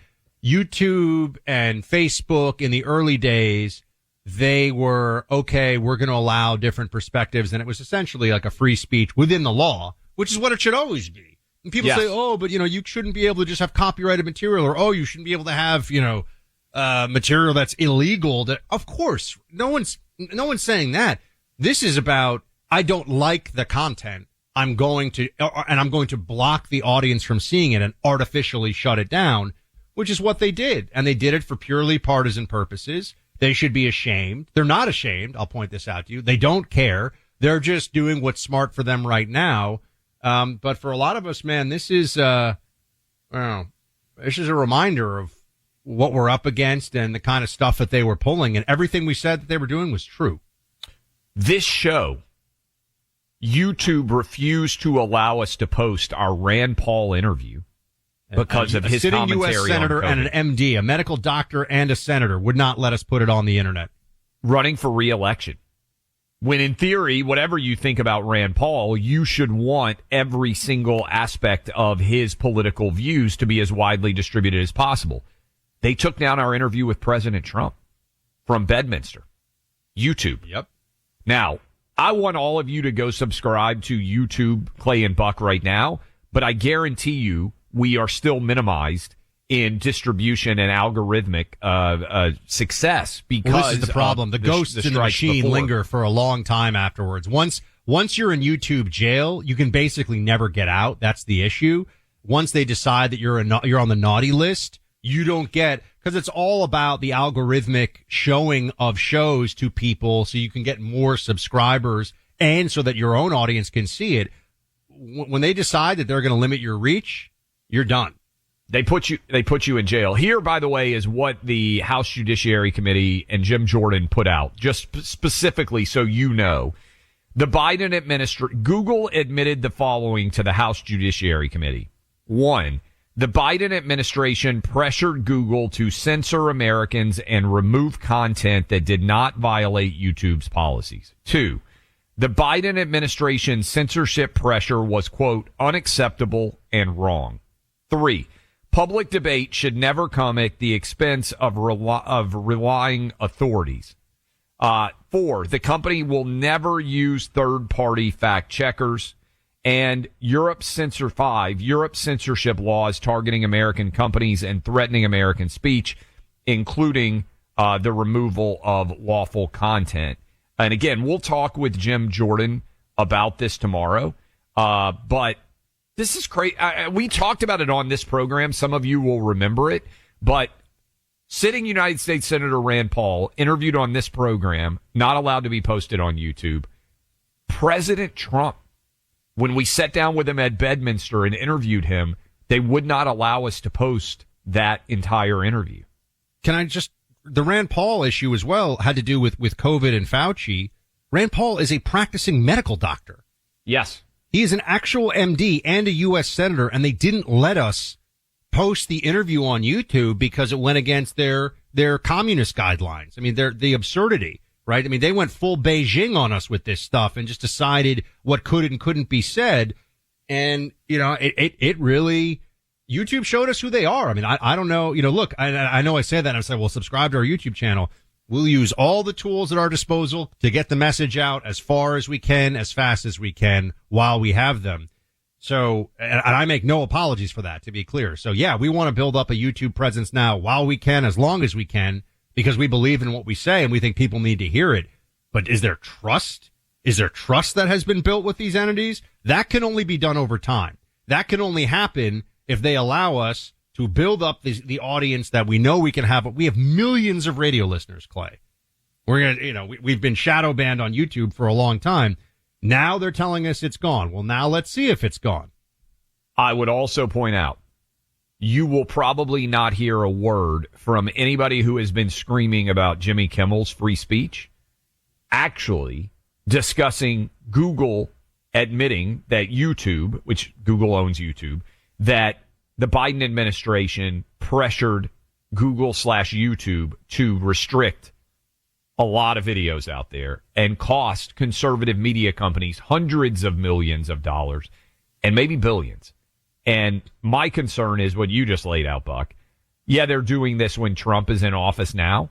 YouTube and Facebook in the early days, they were, okay, we're going to allow different perspectives. And it was essentially like a free speech within the law, which is what it should always be. And people say, oh, but you shouldn't be able to just have copyrighted material, or, oh, you shouldn't be able to have, material that's illegal. Of course, no one's saying that. This is about, I don't like the content. I'm going to block the audience from seeing it and artificially shut it down, which is what they did. And they did it for purely partisan purposes. They should be ashamed. They're not ashamed. I'll point this out to you. They don't care. They're just doing what's smart for them right now. But for a lot of us, man, this is a reminder of what we're up against and the kind of stuff that they were pulling, and everything we said that they were doing was true. This show, YouTube refused to allow us to post our Rand Paul interview because of his commentary on COVID. A sitting U.S. senator and an MD, a medical doctor and a senator, would not let us put it on the internet. Running for re-election. When in theory, whatever you think about Rand Paul, you should want every single aspect of his political views to be as widely distributed as possible. They took down our interview with President Trump from Bedminster. YouTube. Yep. Now, I want all of you to go subscribe to YouTube Clay and Buck right now, but I guarantee you we are still minimized in distribution and algorithmic success, because this is the problem. The ghosts in the machine linger for a long time afterwards. Once you're in YouTube jail, you can basically never get out. That's the issue. Once they decide that you're on the naughty list, you don't get, because it's all about the algorithmic showing of shows to people so you can get more subscribers and so that your own audience can see it. When they decide that they're going to limit your reach, you're done. They put you in jail. Here, by the way, is what the House Judiciary Committee and Jim Jordan put out, just specifically so you know. The Biden administration, Google admitted the following to the House Judiciary Committee. 1, the Biden administration pressured Google to censor Americans and remove content that did not violate YouTube's policies. 2, the Biden administration's censorship pressure was, quote, unacceptable and wrong. 3, public debate should never come at the expense of relying authorities. 4, the company will never use third-party fact checkers. And Europe's censorship laws targeting American companies and threatening American speech, including the removal of lawful content. And again, we'll talk with Jim Jordan about this tomorrow. But this is crazy. We talked about it on this program. Some of you will remember it. But sitting United States Senator Rand Paul, interviewed on this program, not allowed to be posted on YouTube. President Trump, when we sat down with him at Bedminster and interviewed him, they would not allow us to post that entire interview. The Rand Paul issue as well had to do with COVID and Fauci. Rand Paul is a practicing medical doctor. Yes. He is an actual MD and a U.S. senator, and they didn't let us post the interview on YouTube because it went against their communist guidelines. I mean, the absurdity. Right? I mean, they went full Beijing on us with this stuff and just decided what could and couldn't be said. And, it really, YouTube showed us who they are. I mean, I don't know, look, I know I said that and I said, well, subscribe to our YouTube channel. We'll use all the tools at our disposal to get the message out as far as we can, as fast as we can while we have them. So, and I make no apologies for that, to be clear. So yeah, we want to build up a YouTube presence now while we can, as long as we can, because we believe in what we say and we think people need to hear it. But is there trust? Is there trust that has been built with these entities? That can only be done over time. That can only happen if they allow us to build up the audience that we know we can have. We have millions of radio listeners, Clay. We're gonna, we've been shadow banned on YouTube for a long time. Now they're telling us it's gone. Well, now let's see if it's gone. I would also point out, you will probably not hear a word from anybody who has been screaming about Jimmy Kimmel's free speech actually discussing Google admitting that YouTube, which Google owns YouTube, that the Biden administration pressured Google/YouTube to restrict a lot of videos out there and cost conservative media companies hundreds of millions of dollars and maybe billions. And my concern is what you just laid out, Buck. Yeah, they're doing this when Trump is in office now.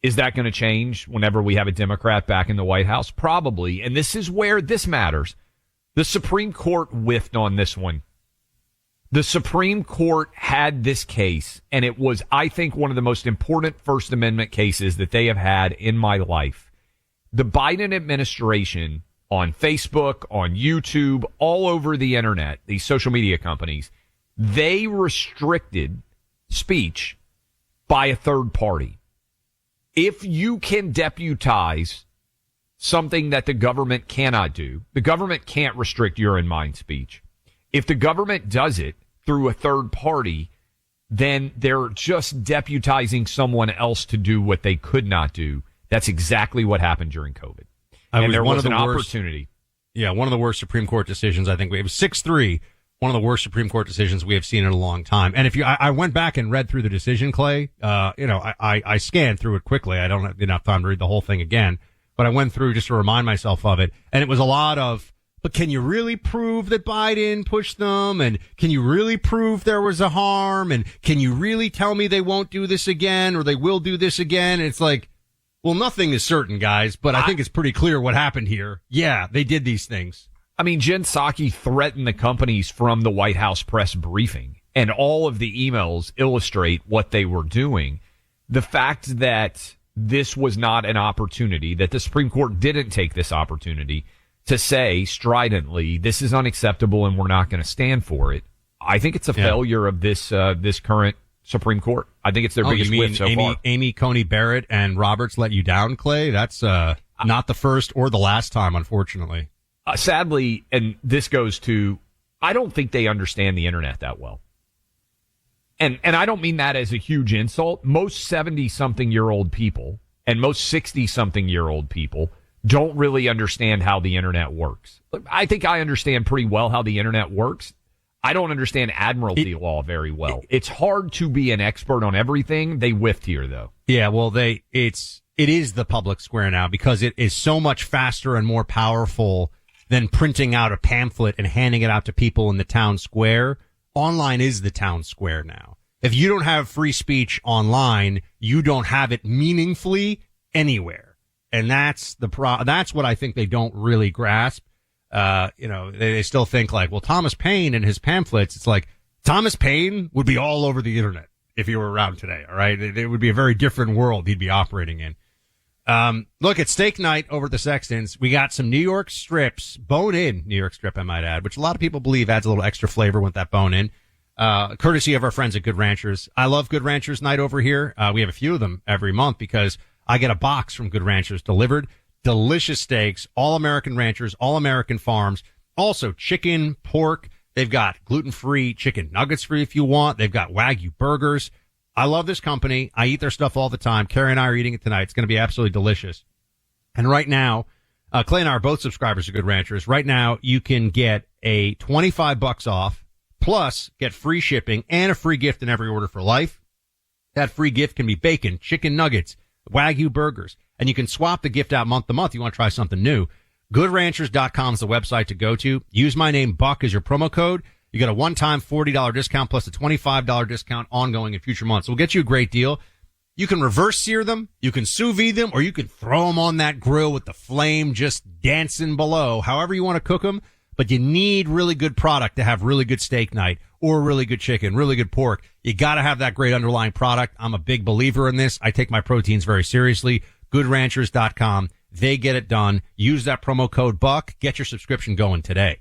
Is that going to change whenever we have a Democrat back in the White House? Probably. And this is where this matters. The Supreme Court whiffed on this one. The Supreme Court had this case, and it was, I think, one of the most important First Amendment cases that they have had in my life. The Biden administration on Facebook, on YouTube, all over the internet, these social media companies, they restricted speech by a third party. If you can deputize something that the government cannot do, the government can't restrict your and mine speech. If the government does it through a third party, then they're just deputizing someone else to do what they could not do. That's exactly what happened during COVID. And there was an opportunity. Yeah, one of the worst Supreme Court decisions, I think. It was 6-3, one of the worst Supreme Court decisions we have seen in a long time. And if I went back and read through the decision, Clay, I scanned through it quickly. I don't have enough time to read the whole thing again, but I went through just to remind myself of it. And it was a lot of, but can you really prove that Biden pushed them? And can you really prove there was a harm? And can you really tell me they won't do this again or they will do this again? And it's like, well, nothing is certain, guys, but I think it's pretty clear what happened here. Yeah, they did these things. I mean, Jen Psaki threatened the companies from the White House press briefing, and all of the emails illustrate what they were doing. The fact that this was not an opportunity, that the Supreme Court didn't take this opportunity to say stridently, this is unacceptable and we're not going to stand for it. I think it's a failure of this current Supreme Court. I think it's their biggest whiff so far. Amy Coney Barrett and Roberts let you down, Clay? That's not the first or the last time, unfortunately. Sadly, and this goes to, I don't think they understand the internet that well. And I don't mean that as a huge insult. Most 70-something-year-old people and most 60-something-year-old people don't really understand how the internet works. I think I understand pretty well how the internet works. I don't understand admiralty law very well. It's hard to be an expert on everything. They whiffed here, though. Yeah, well, it is the public square now because it is so much faster and more powerful than printing out a pamphlet and handing it out to people in the town square. Online is the town square now. If you don't have free speech online, you don't have it meaningfully anywhere. And that's that's what I think they don't really grasp. They still think like, well, Thomas Paine and his pamphlets, it's like Thomas Paine would be all over the internet if he were around today. All right. It would be a very different world he'd be operating in. Look, it's steak night over at the Sextons. We got some New York strips, bone-in New York strip, I might add, which a lot of people believe adds a little extra flavor with that bone-in, courtesy of our friends at Good Ranchers. I love Good Ranchers night over here. We have a few of them every month because I get a box from Good Ranchers delivered. Delicious steaks, all American ranchers, all American farms. Also chicken, pork. They've got gluten-free chicken nuggets for you if you want. They've got Wagyu burgers. I love this company. I eat their stuff all the time. Carrie and I are eating it tonight. It's going to be absolutely delicious. And right now, Clay and I are both subscribers to Good Ranchers. Right now, you can get a $25 off, plus get free shipping and a free gift in every order for life. That free gift can be bacon, chicken nuggets, Wagyu burgers, and you can swap the gift out month to month. You want to try something new. GoodRanchers.com is the website to go to. Use my name, Buck, as your promo code. You get a one-time $40 discount plus a $25 discount ongoing in future months. We'll get you a great deal. You can reverse sear them, you can sous vide them, or you can throw them on that grill with the flame just dancing below, however you want to cook them. But you need really good product to have really good steak night or really good chicken, really good pork. You got to have that great underlying product. I'm a big believer in this. I take my proteins very seriously. GoodRanchers.com. They get it done. Use that promo code BUCK. Get your subscription going today.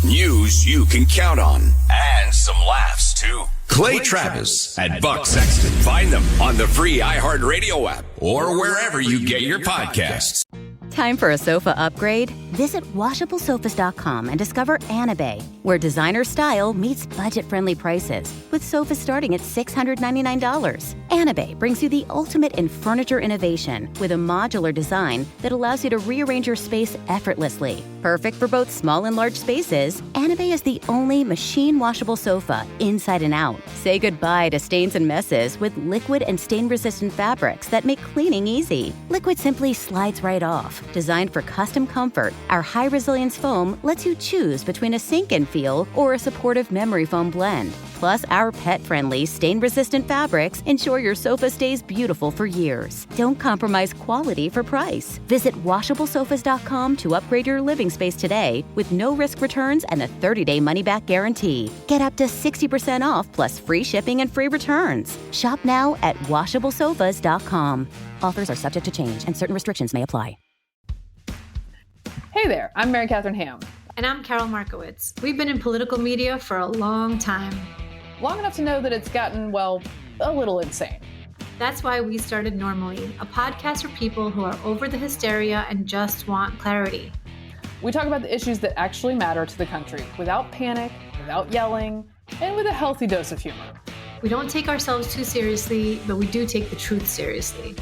News you can count on. And some laughs, too. Clay Travis and Buck Sexton. Find them on the free iHeartRadio app or wherever you get your podcasts. Time for a sofa upgrade? Visit WashableSofas.com and discover Anabay, where designer style meets budget-friendly prices, with sofas starting at $699. Anabay brings you the ultimate in furniture innovation with a modular design that allows you to rearrange your space effortlessly. Perfect for both small and large spaces, Anabay is the only machine-washable sofa inside and out. Say goodbye to stains and messes with liquid and stain-resistant fabrics that make cleaning easy. Liquid simply slides right off. Designed for custom comfort, our high-resilience foam lets you choose between a sink-in feel or a supportive memory foam blend. Plus, our pet-friendly, stain-resistant fabrics ensure your sofa stays beautiful for years. Don't compromise quality for price. Visit WashableSofas.com to upgrade your living space today with no-risk returns and a 30-day money-back guarantee. Get up to 60% off plus free shipping and free returns. Shop now at WashableSofas.com. Offers are subject to change and certain restrictions may apply. Hey there, I'm Mary Catherine Ham. And I'm Carol Markowitz. We've been in political media for a long time. Long enough to know that it's gotten, well, a little insane. That's why we started Normally, a podcast for people who are over the hysteria and just want clarity. We talk about the issues that actually matter to the country without panic, without yelling, and with a healthy dose of humor. We don't take ourselves too seriously, but we do take the truth seriously.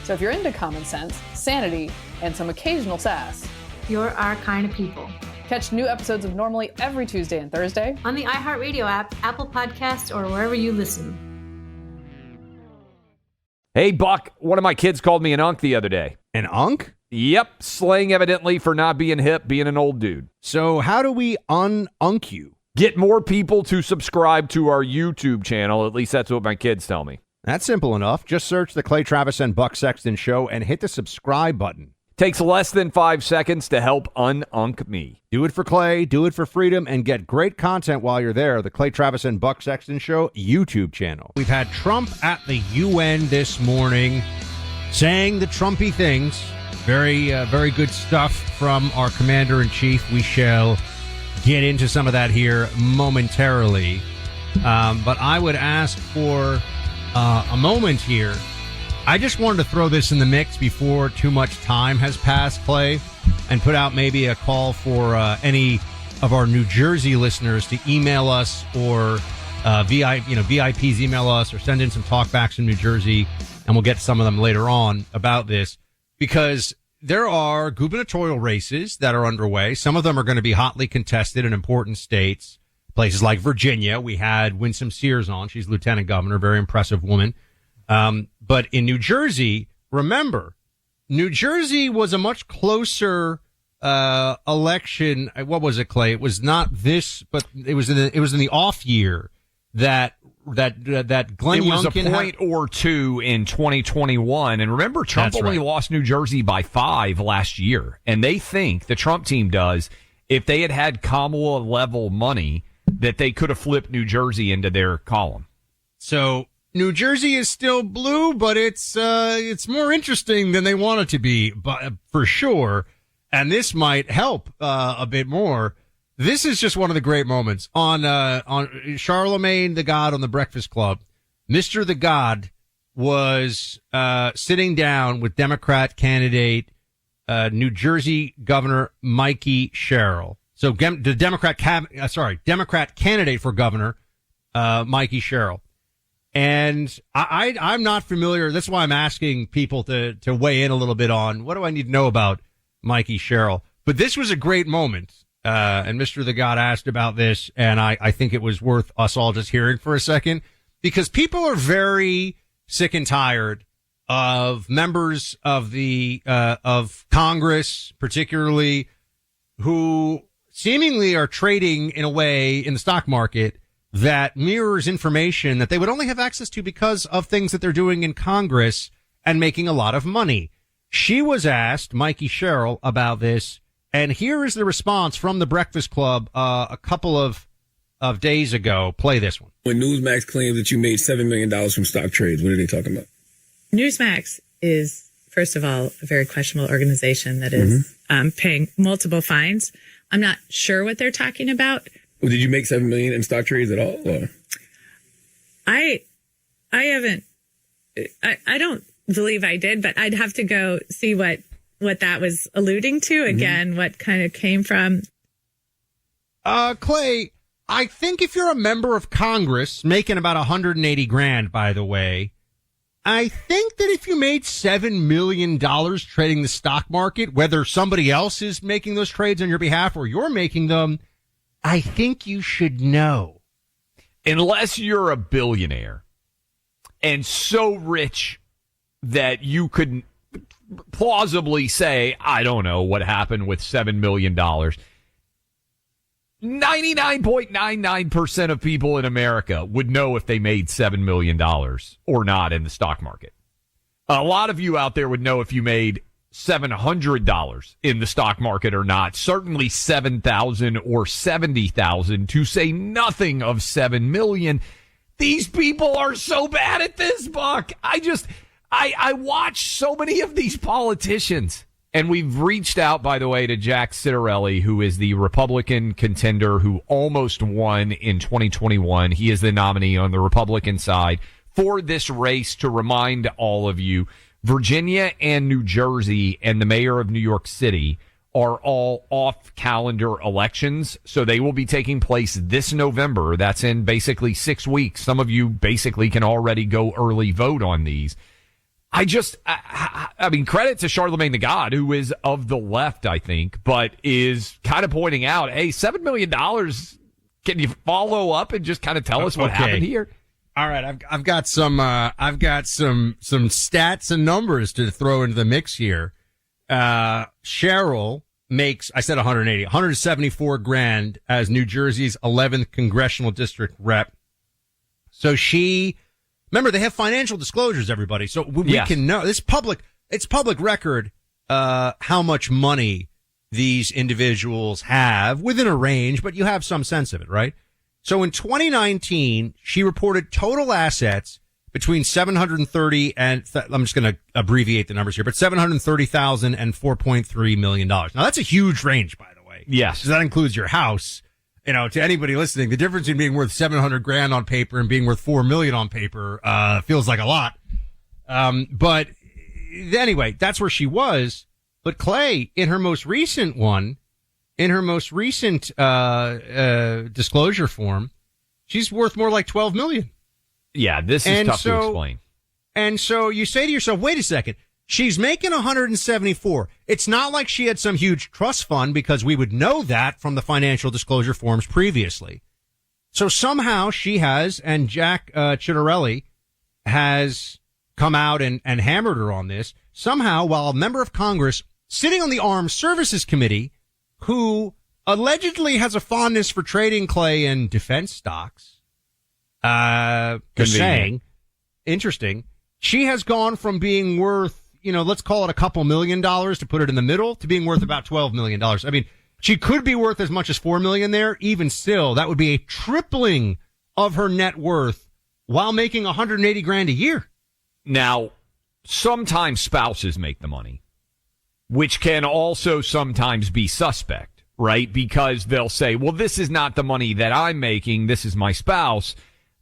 So if you're into common sense, sanity, and some occasional sass, you're our kind of people. Catch new episodes of Normally every Tuesday and Thursday on the iHeartRadio app, Apple Podcasts, or wherever you listen. Hey, Buck, one of my kids called me an unk the other day. An unk? Yep, slang evidently for not being hip, being an old dude. So how do we un-unk you? Get more people to subscribe to our YouTube channel. At least that's what my kids tell me. That's simple enough. Just search the Clay Travis and Buck Sexton Show and hit the subscribe button. Takes less than 5 seconds to help un-unk me. Do it for Clay, do it for freedom, and get great content while you're there. The Clay Travis and Buck Sexton Show YouTube channel. We've had Trump at the UN this morning saying the Trumpy things. Very good stuff from our commander-in-chief. We shall get into some of that here momentarily. But I would ask for a moment here. I just wanted to throw this in the mix before too much time has passed, Clay, and put out maybe a call for any of our New Jersey listeners to email us or VIPs email us or send in some talkbacks from New Jersey, and we'll get some of them later on about this, because there are gubernatorial races that are underway. Some of them are going to be hotly contested in important states, places like Virginia. We had Winsome Sears on. She's lieutenant governor, very impressive woman. But in New Jersey, remember, New Jersey was a much closer election. What was it, Clay? It was not this, but it was in the off year that Glenn Youngkin. It was a point or two in 2021. And remember, Trump only lost New Jersey by 5 last year. And they think, the Trump team does, if they had Kamala level money, that they could have flipped New Jersey into their column. So New Jersey is still blue, but it's more interesting than they want it to be, but for sure. And this might help a bit more. This is just one of the great moments on Charlemagne the God on the Breakfast Club. Mr. the God was sitting down with Democrat candidate New Jersey Governor Mikey Sherrill. So the Democrat candidate for governor Mikey Sherrill. And I'm not familiar. That's why I'm asking people to weigh in a little bit on what do I need to know about Mikey Sherrill. But this was a great moment. And Mr. the God asked about this, and I think it was worth us all just hearing for a second, because people are very sick and tired of members of of Congress, particularly, who seemingly are trading in a way in the stock market that mirrors information that they would only have access to because of things that they're doing in Congress and making a lot of money. She was asked, Mikey Sherrill, about this, and here is the response from the Breakfast Club a couple of days ago. Play this one. When Newsmax claims that you made $7 million from stock trades, what are they talking about? Newsmax is first of all, a very questionable organization that is paying multiple fines. I'm not sure what they're talking about. Well, did you make $7 million in stock trades at all? Or? I haven't. I don't believe I did, but I'd have to go see what that was alluding to. Again, what kind of came from. Clay, I think if you're a member of Congress making about 180 grand, by the way, I think that if you made $7 million trading the stock market, whether somebody else is making those trades on your behalf or you're making them, I think you should know. Unless you're a billionaire and so rich that you could plausibly say, I don't know what happened with $7 million. 99.99% of people in America would know if they made $7 million or not in the stock market. A lot of you out there would know if you made $700 in the stock market or not. Certainly $7,000 or $70,000, to say nothing of $7 million. These people are so bad at this, Buck. I watch so many of these politicians. And we've reached out, by the way, to Jack Citarelli, who is the Republican contender who almost won in 2021. He is the nominee on the Republican side for this race, to remind all of you, Virginia and New Jersey and the mayor of New York City are all off-calendar elections. So they will be taking place this November. That's in basically 6 weeks. Some of you basically can already go early vote on these. I mean, credit to Charlemagne the God, who is of the left, I think, but is kind of pointing out, hey, $7 million. Can you follow up and just kind of tell us what happened here? All right, I've got some stats and numbers to throw into the mix here. Cheryl makes, I said 174 grand as New Jersey's 11th congressional district rep. So remember, they have financial disclosures, everybody. So we can know it's public record, how much money these individuals have within a range, but you have some sense of it, right? So in 2019, she reported total assets between 730 and I'm just going to abbreviate the numbers here, but 730,000 and $4.3 million. Now that's a huge range, by the way. Yes. That includes your house. You know, to anybody listening, the difference in being worth 700 grand on paper and being worth 4 million on paper, feels like a lot. But anyway, that's where she was. But Clay, in her most recent disclosure form, she's worth more like 12 million. Yeah, this is tough to explain. And so you say to yourself, wait a second. She's making 174. It's not like she had some huge trust fund, because we would know that from the financial disclosure forms previously. So somehow she has, and Jack Citarelli has come out and hammered her on this. Somehow, while a member of Congress sitting on the Armed Services Committee, who allegedly has a fondness for trading, Clay, in defense stocks, just saying, interesting, she has gone from being worth, let's call it a couple $1 million to put it in the middle, to being worth about $12 million. I mean, she could be worth as much as $4 million there. Even still, that would be a tripling of her net worth while making 180 grand a year. Now, sometimes spouses make the money, which can also sometimes be suspect, right? Because they'll say, well, this is not the money that I'm making. This is my spouse.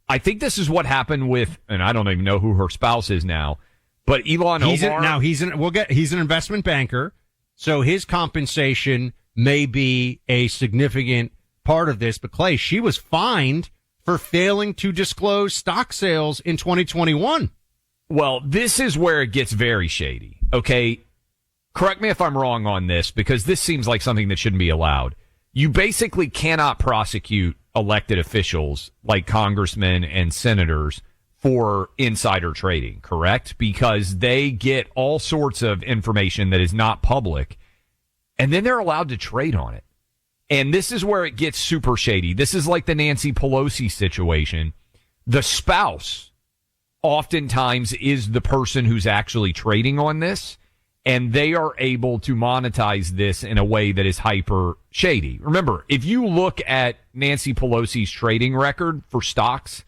I think this is what happened with, and I don't even know who her spouse is now, but Ilhan Omar. He's an investment banker, so his compensation may be a significant part of this. But Clay, she was fined for failing to disclose stock sales in 2021. Well, this is where it gets very shady. Okay, correct me if I'm wrong on this, because this seems like something that shouldn't be allowed. You basically cannot prosecute elected officials like congressmen and senators for insider trading, correct? Because they get all sorts of information that is not public, and then they're allowed to trade on it. And this is where it gets super shady. This is like the Nancy Pelosi situation. The spouse oftentimes is the person who's actually trading on this, and they are able to monetize this in a way that is hyper shady. Remember, if you look at Nancy Pelosi's trading record for stocks,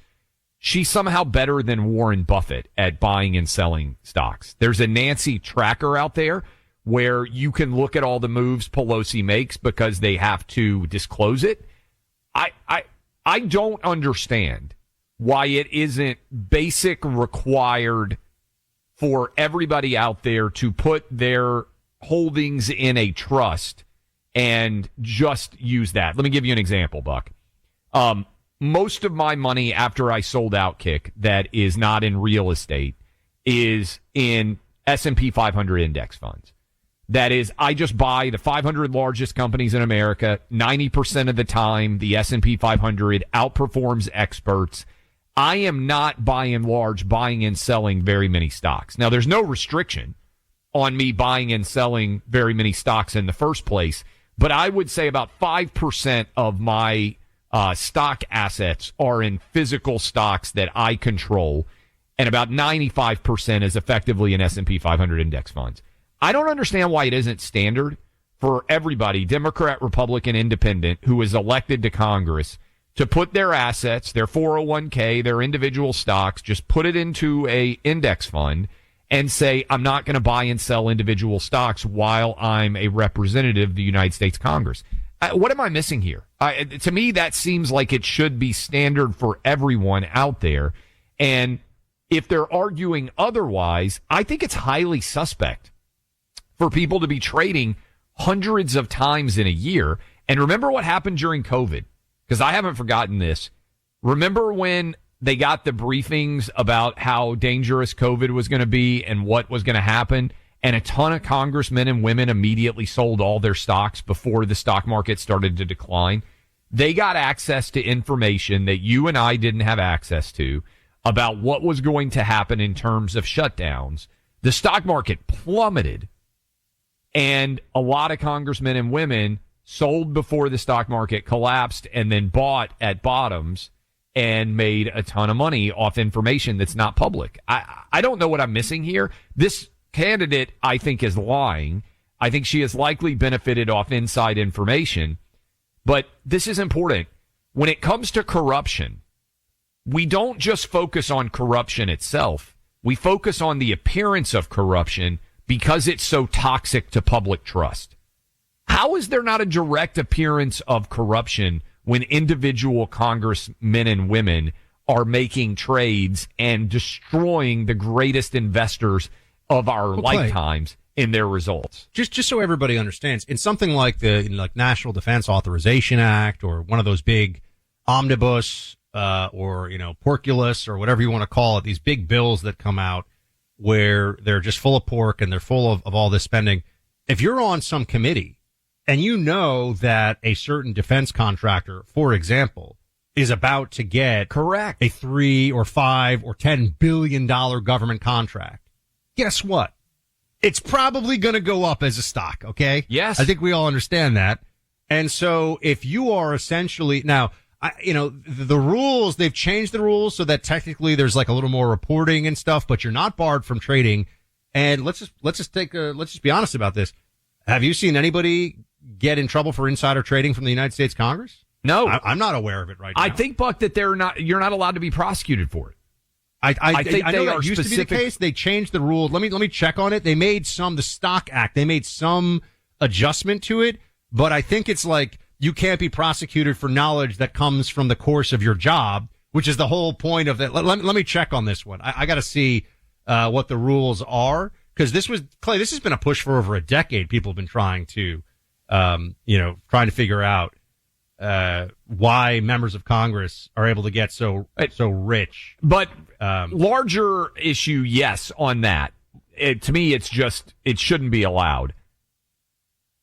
she's somehow better than Warren Buffett at buying and selling stocks. There's a Nancy tracker out there where you can look at all the moves Pelosi makes because they have to disclose it. I don't understand why it isn't basic required for everybody out there to put their holdings in a trust and just use that. Let me give you an example, Buck. Most of my money after I sold Outkick that is not in real estate is in S&P 500 index funds. That is, I just buy the 500 largest companies in America. 90% of the time, the S&P 500 outperforms experts. I am not, by and large, buying and selling very many stocks. Now, there's no restriction on me buying and selling very many stocks in the first place, but I would say about 5% of my stock assets are in physical stocks that I control, and about 95% is effectively in S&P 500 index funds. I don't understand why it isn't standard for everybody, Democrat, Republican, Independent, who is elected to Congress, to put their assets, their 401k, their individual stocks, just put it into a index fund and say, I'm not going to buy and sell individual stocks while I'm a representative of the United States Congress. What am I missing here? To me, that seems like it should be standard for everyone out there. And if they're arguing otherwise, I think it's highly suspect for people to be trading hundreds of times in a year. And remember what happened during COVID, because I haven't forgotten this. Remember when they got the briefings about how dangerous COVID was going to be and what was going to happen? And a ton of congressmen and women immediately sold all their stocks before the stock market started to decline. They got access to information that you and I didn't have access to about what was going to happen in terms of shutdowns. The stock market plummeted. And a lot of congressmen and women sold before the stock market collapsed and then bought at bottoms and made a ton of money off information that's not public. I don't know what I'm missing here. This candidate, I think, is lying. I think she has likely benefited off inside information. But this is important. When it comes to corruption, we don't just focus on corruption itself. We focus on the appearance of corruption because it's so toxic to public trust. How is there not a direct appearance of corruption when individual congressmen and women are making trades and destroying the greatest investors of our lifetimes in their results? Just so everybody understands, in something like the National Defense Authorization Act or one of those big omnibus or porculus or whatever you want to call it, these big bills that come out where they're just full of pork and they're full of all this spending. If you're on some committee and you know that a certain defense contractor, for example, is about to get correct a $3 or $5 or $10 billion government contract, guess what? It's probably going to go up as a stock. Okay. Yes. I think we all understand that. And so if you are essentially now, the rules, they've changed the rules so that technically there's like a little more reporting and stuff, but you're not barred from trading. And let's just be honest about this. Have you seen anybody get in trouble for insider trading from the United States Congress? No. I'm not aware of it right now. I think, Buck, that you're not allowed to be prosecuted for it. I think I know that used to be the case. They changed the rules. Let me check on it. They made the Stock Act, they made some adjustment to it, but I think it's like you can't be prosecuted for knowledge that comes from the course of your job, which is the whole point of it. Let me check on this one. I got to see what the rules are, because this has been a push for over a decade. People have been trying to figure out why members of Congress are able to get so rich. But larger issue, yes, on that. To me, it shouldn't be allowed.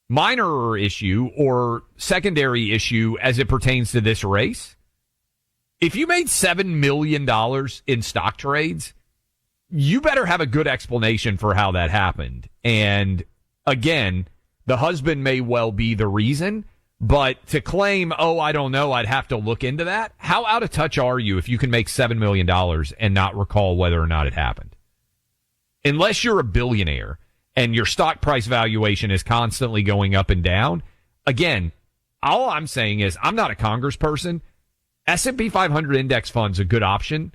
Minor issue or secondary issue as it pertains to this race. If you made $7 million in stock trades, you better have a good explanation for how that happened. And again, the husband may well be the reason, but to claim, I don't know, I'd have to look into that. How out of touch are you if you can make $7 million and not recall whether or not it happened? Unless you're a billionaire and your stock price valuation is constantly going up and down. Again, all I'm saying is I'm not a congressperson. S&P 500 index fund's a good option,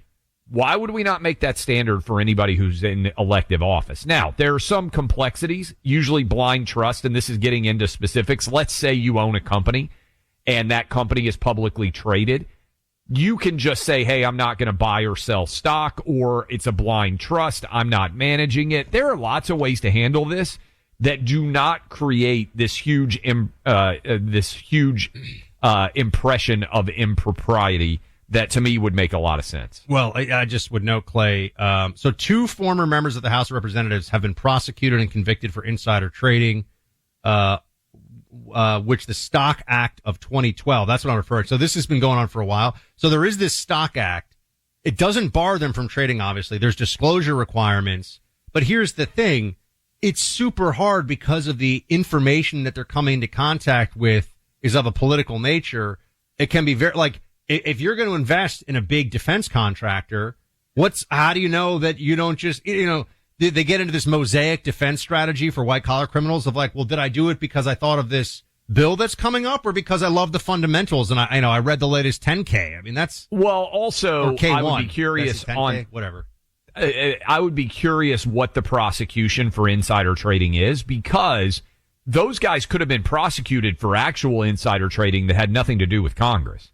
Why would we not make that standard for anybody who's in elective office? Now, there are some complexities, usually blind trust, and this is getting into specifics. Let's say you own a company and that company is publicly traded. You can just say, hey, I'm not going to buy or sell stock, or it's a blind trust. I'm not managing it. There are lots of ways to handle this that do not create this huge impression of impropriety that to me would make a lot of sense. Well, I just would note, Clay, so 2 former members of the House of Representatives have been prosecuted and convicted for insider trading, which the Stock Act of 2012, that's what I'm referring to. So this has been going on for a while. So there is this Stock Act. It doesn't bar them from trading, obviously. There's disclosure requirements. But here's the thing. It's super hard because of the information that they're coming into contact with is of a political nature. It can be very, like, if you're going to invest in a big defense contractor, how do you know that you don't just, they get into this mosaic defense strategy for white collar criminals of like, well, did I do it because I thought of this bill that's coming up or because I love the fundamentals and I read the latest 10K? I mean, that's. Well, also, I would be curious 10K, on whatever. I would be curious what the prosecution for insider trading is, because those guys could have been prosecuted for actual insider trading that had nothing to do with Congress.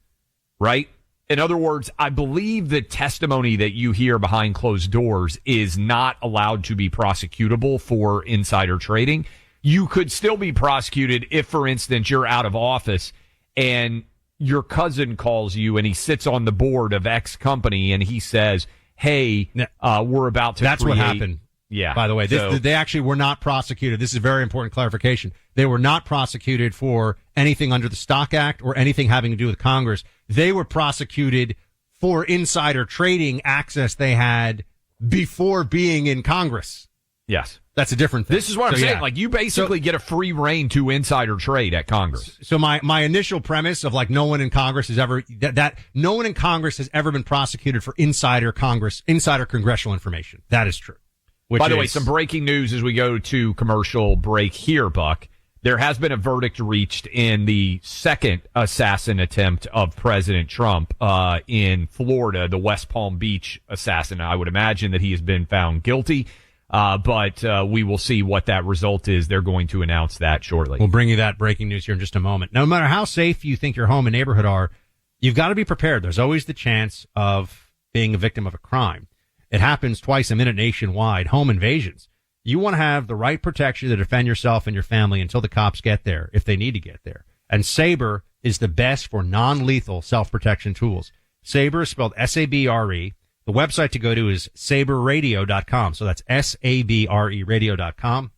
Right? In other words, I believe the testimony that you hear behind closed doors is not allowed to be prosecutable for insider trading. You could still be prosecuted if, for instance, you're out of office and your cousin calls you and he sits on the board of X company and he says, hey, we're about to That's create. what happened. Yeah. By the way, they actually were not prosecuted. This is a very important clarification. They were not prosecuted for anything under the Stock Act or anything having to do with Congress. They were prosecuted for insider trading access they had before being in Congress. Yes. That's a different thing. This is what I'm saying. Yeah. Like, you basically get a free reign to insider trade at Congress. So my initial premise of like no one in Congress has ever no one in Congress has ever been prosecuted for insider congressional information. That is true. By the way, some breaking news as we go to commercial break here, Buck. There has been a verdict reached in the second assassin attempt of President Trump in Florida, the West Palm Beach assassin. I would imagine that he has been found guilty, but we will see what that result is. They're going to announce that shortly. We'll bring you that breaking news here in just a moment. No matter how safe you think your home and neighborhood are, you've got to be prepared. There's always the chance of being a victim of a crime. It happens twice a minute nationwide. Home invasions. You want to have the right protection to defend yourself and your family until the cops get there, if they need to get there. And Sabre is the best for non-lethal self-protection tools. Sabre is spelled S-A-B-R-E. The website to go to is sabreradio.com. So that's S-A-B-R-E radio.com.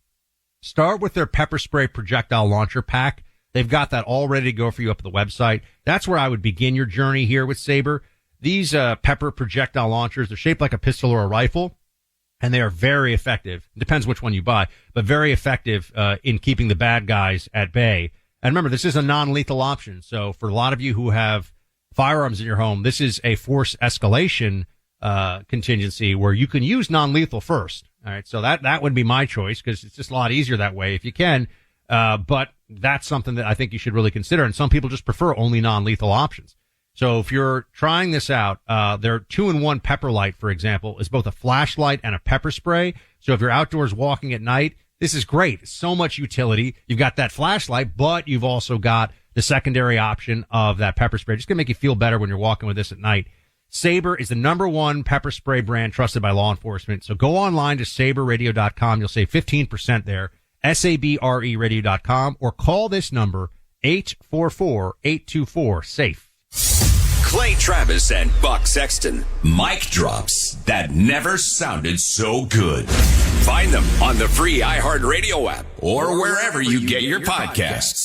Start with their pepper spray projectile launcher pack. They've got that all ready to go for you up at the website. That's where I would begin your journey here with Sabre. These pepper projectile launchers, they're shaped like a pistol or a rifle, and they are very effective. It depends which one you buy, but very effective in keeping the bad guys at bay. And remember, this is a non-lethal option. So for a lot of you who have firearms in your home, this is a force escalation contingency where you can use non-lethal first. All right, so that would be my choice because it's just a lot easier that way if you can. But that's something that I think you should really consider. And some people just prefer only non-lethal options. So if you're trying this out, their 2-in-1 pepper light, for example, is both a flashlight and a pepper spray. So if you're outdoors walking at night, this is great. So much utility. You've got that flashlight, but you've also got the secondary option of that pepper spray. Just gonna make you feel better when you're walking with this at night. Sabre is the #1 pepper spray brand trusted by law enforcement. So go online to sabreradio.com. You'll save 15% there. SABRE radio.com, or call this number 844-824-SAFE. Clay Travis and Buck Sexton. Mic drops that never sounded so good. Find them on the free iHeartRadio app or wherever you get your podcasts.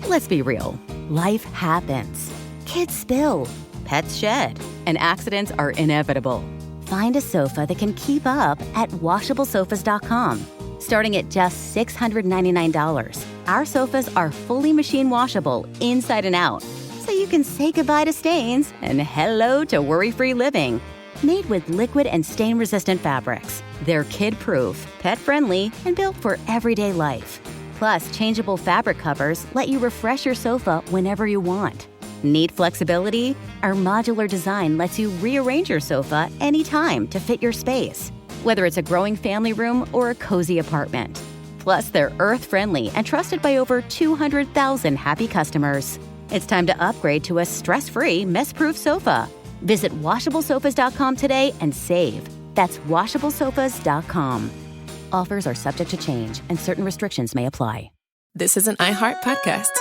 Let's be real. Life happens. Kids spill. Pets shed. And accidents are inevitable. Find a sofa that can keep up at washablesofas.com. Starting at just $699. Our sofas are fully machine washable inside and out, so you can say goodbye to stains and hello to worry-free living. Made with liquid and stain-resistant fabrics, they're kid-proof, pet-friendly, and built for everyday life. Plus, changeable fabric covers let you refresh your sofa whenever you want. Need flexibility? Our modular design lets you rearrange your sofa anytime to fit your space, whether it's a growing family room or a cozy apartment. Plus, they're earth-friendly and trusted by over 200,000 happy customers. It's time to upgrade to a stress-free, mess-proof sofa. Visit WashableSofas.com today and save. That's WashableSofas.com. Offers are subject to change and certain restrictions may apply. This is an iHeart podcast.